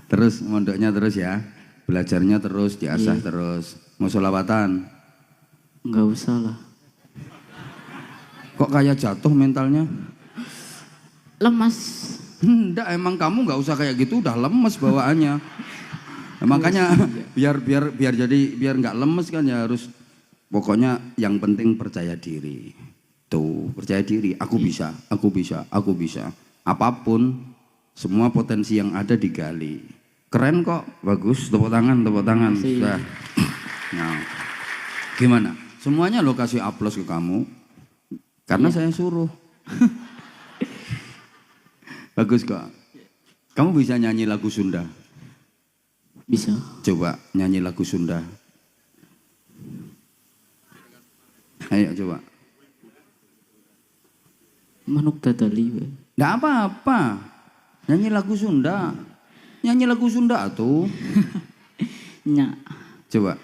Terus mondoknya terus ya, belajarnya terus, diasah terus. Mau sholawatan? Enggak usah lah. Kok kayak jatuh mentalnya? Lemas. Enggak, emang kamu nggak usah kayak gitu, udah lemes bawaannya. Nah, makanya biar nggak lemes kan ya harus, pokoknya yang penting percaya diri. Tuh, percaya diri, aku bisa. Apapun, semua potensi yang ada digali. Keren kok, bagus, tepuk tangan. Sudah. Nah, gimana? Semuanya lo kasih aplaus ke kamu, karena saya suruh. Bagus kok. Kamu bisa nyanyi lagu Sunda? Bisa. Coba nyanyi lagu Sunda. Ayo coba. Manuk dadali. Nggak apa-apa. Nyanyi lagu Sunda. Nyanyi lagu Sunda tuh. Nya. Coba.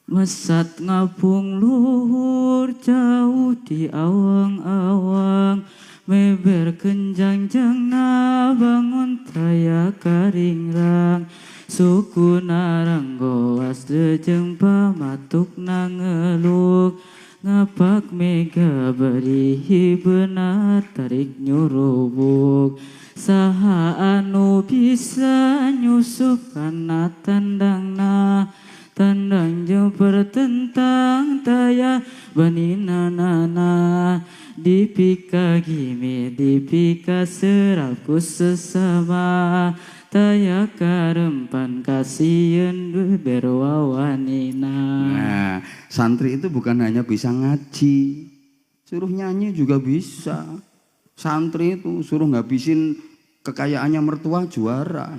Mesat ngabung luhur jauh di awang-awang, meber kenjang jengna bangun traya karingrang, suku narang goas dejeng pamatuk nangeluk, ngapak mega berihi benar tarik nyurubuk, saha anu bisa nyusup kana tandangna, tandang jeung pertentang taya baninanana, dipika gimi dipika serapku sesama taya karempan kasihan berwawanina. Nah, santri itu bukan hanya bisa ngaji, suruh nyanyi juga bisa. Santri itu suruh ngabisin kekayaannya mertua juara.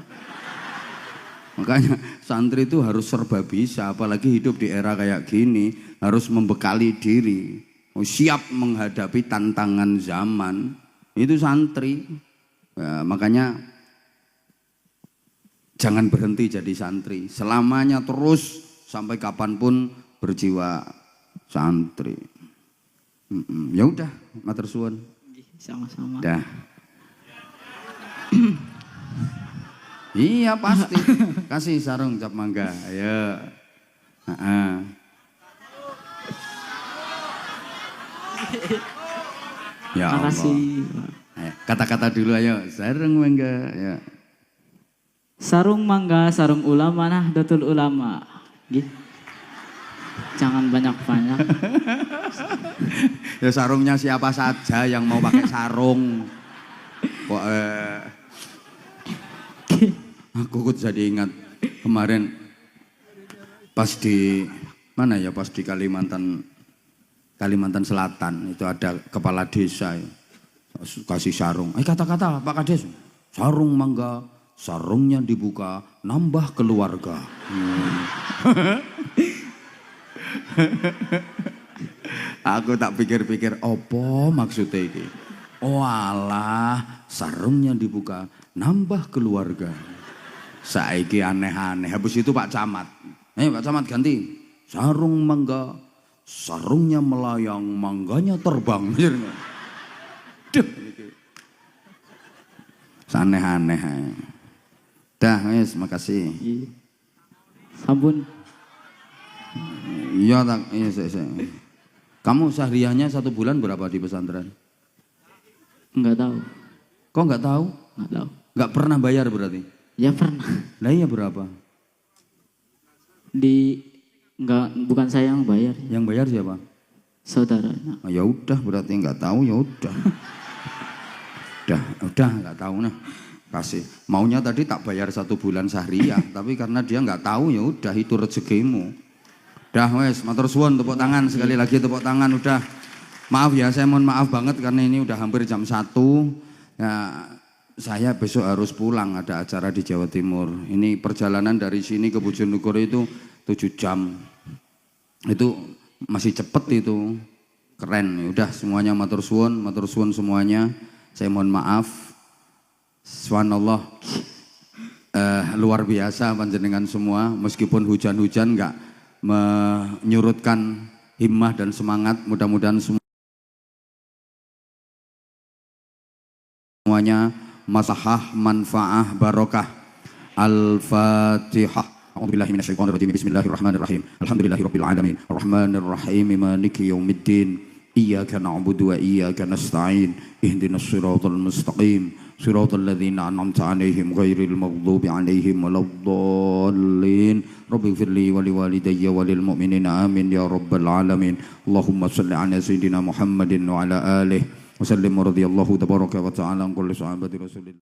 Makanya santri itu harus serba bisa, apalagi hidup di era kayak gini, harus membekali diri, siap menghadapi tantangan zaman. Itu santri. Ya, makanya jangan berhenti jadi santri, selamanya terus sampai kapanpun berjiwa santri. Ya udah, matur suwun. Sama-sama. Dah. Iya pasti. Kasih sarung cap mangga. Ayo. Ya Allah. Makasih. Kata-kata dulu ayo. Sarung mangga. Ya. Sarung mangga, sarung ulama Nahdlatul Ulama. Gitu. Jangan banyak-banyak. Ya sarungnya siapa saja yang mau pakai sarung. Kok aku jadi ingat kemarin pas di mana ya, pas di Kalimantan Selatan itu ada kepala desa ya, kasih sarung. Kata-kata Pak Kades, sarung mangga, sarungnya dibuka, nambah keluarga. Aku tak pikir-pikir, opo maksudnya ini? Oh alah, sarungnya dibuka, nambah keluarga. Saiki aneh-aneh. Habis itu Pak Camat, Pak Camat ganti. Sarung mangga, sarungnya melayang, mangganya terbang. Duh, aneh-aneh. Dah, wes, makasih. Sabun. Iya tak, iya saya. Kamu sehariannya 1 bulan berapa di pesantren? Enggak tahu. Kok nggak tahu? Enggak tahu. Nggak pernah bayar berarti? Ya pernah. Lah iya berapa? Bukan saya yang bayar. Yang bayar siapa? Saudaranya. Ya udah berarti nggak tahu, ya udah. Udah nggak tahu nah. Kasih. Maunya tadi tak bayar 1 bulan sahriah, tapi karena dia nggak tahu ya udah itu rezekimu. Dah wes, matur suwun, tepuk tangan sekali lagi, tepuk tangan udah. Maaf ya, saya mohon maaf banget karena ini udah hampir jam 1. Ya, saya besok harus pulang, ada acara di Jawa Timur. Ini perjalanan dari sini ke Bojonegoro itu 7 jam. Itu masih cepet itu. Keren. Udah semuanya matur suwun semuanya. Saya mohon maaf. Subhanallah. Luar biasa panjenengan semua, meskipun hujan-hujan enggak menyurutkan himmah dan semangat. Mudah-mudahan semuanya masahah, manfaah, barokah. Al-Fatihah. A'udzubillahi minasyaitonirrajim. Bismillahirrahmanirrahim. Alhamdulillahirabbil alamin. Arrahmanirrahim. Maliki yaumiddin. Iyyaka na'budu wa iyyaka nasta'in. Ihdinas siratal mustaqim. Siratal ladzina an'amta 'alaihim ghairil maghdubi 'alaihim waladdallin. Rabbighfirli wa liwalidayya wa lil mu'minina amin ya rabbal alamin. Allahumma shalli 'ala sayidina Muhammadin wa 'ala alihi wa sallim radhiyallahu tabaraka wa ta'ala an kulli sahabati rasulillah.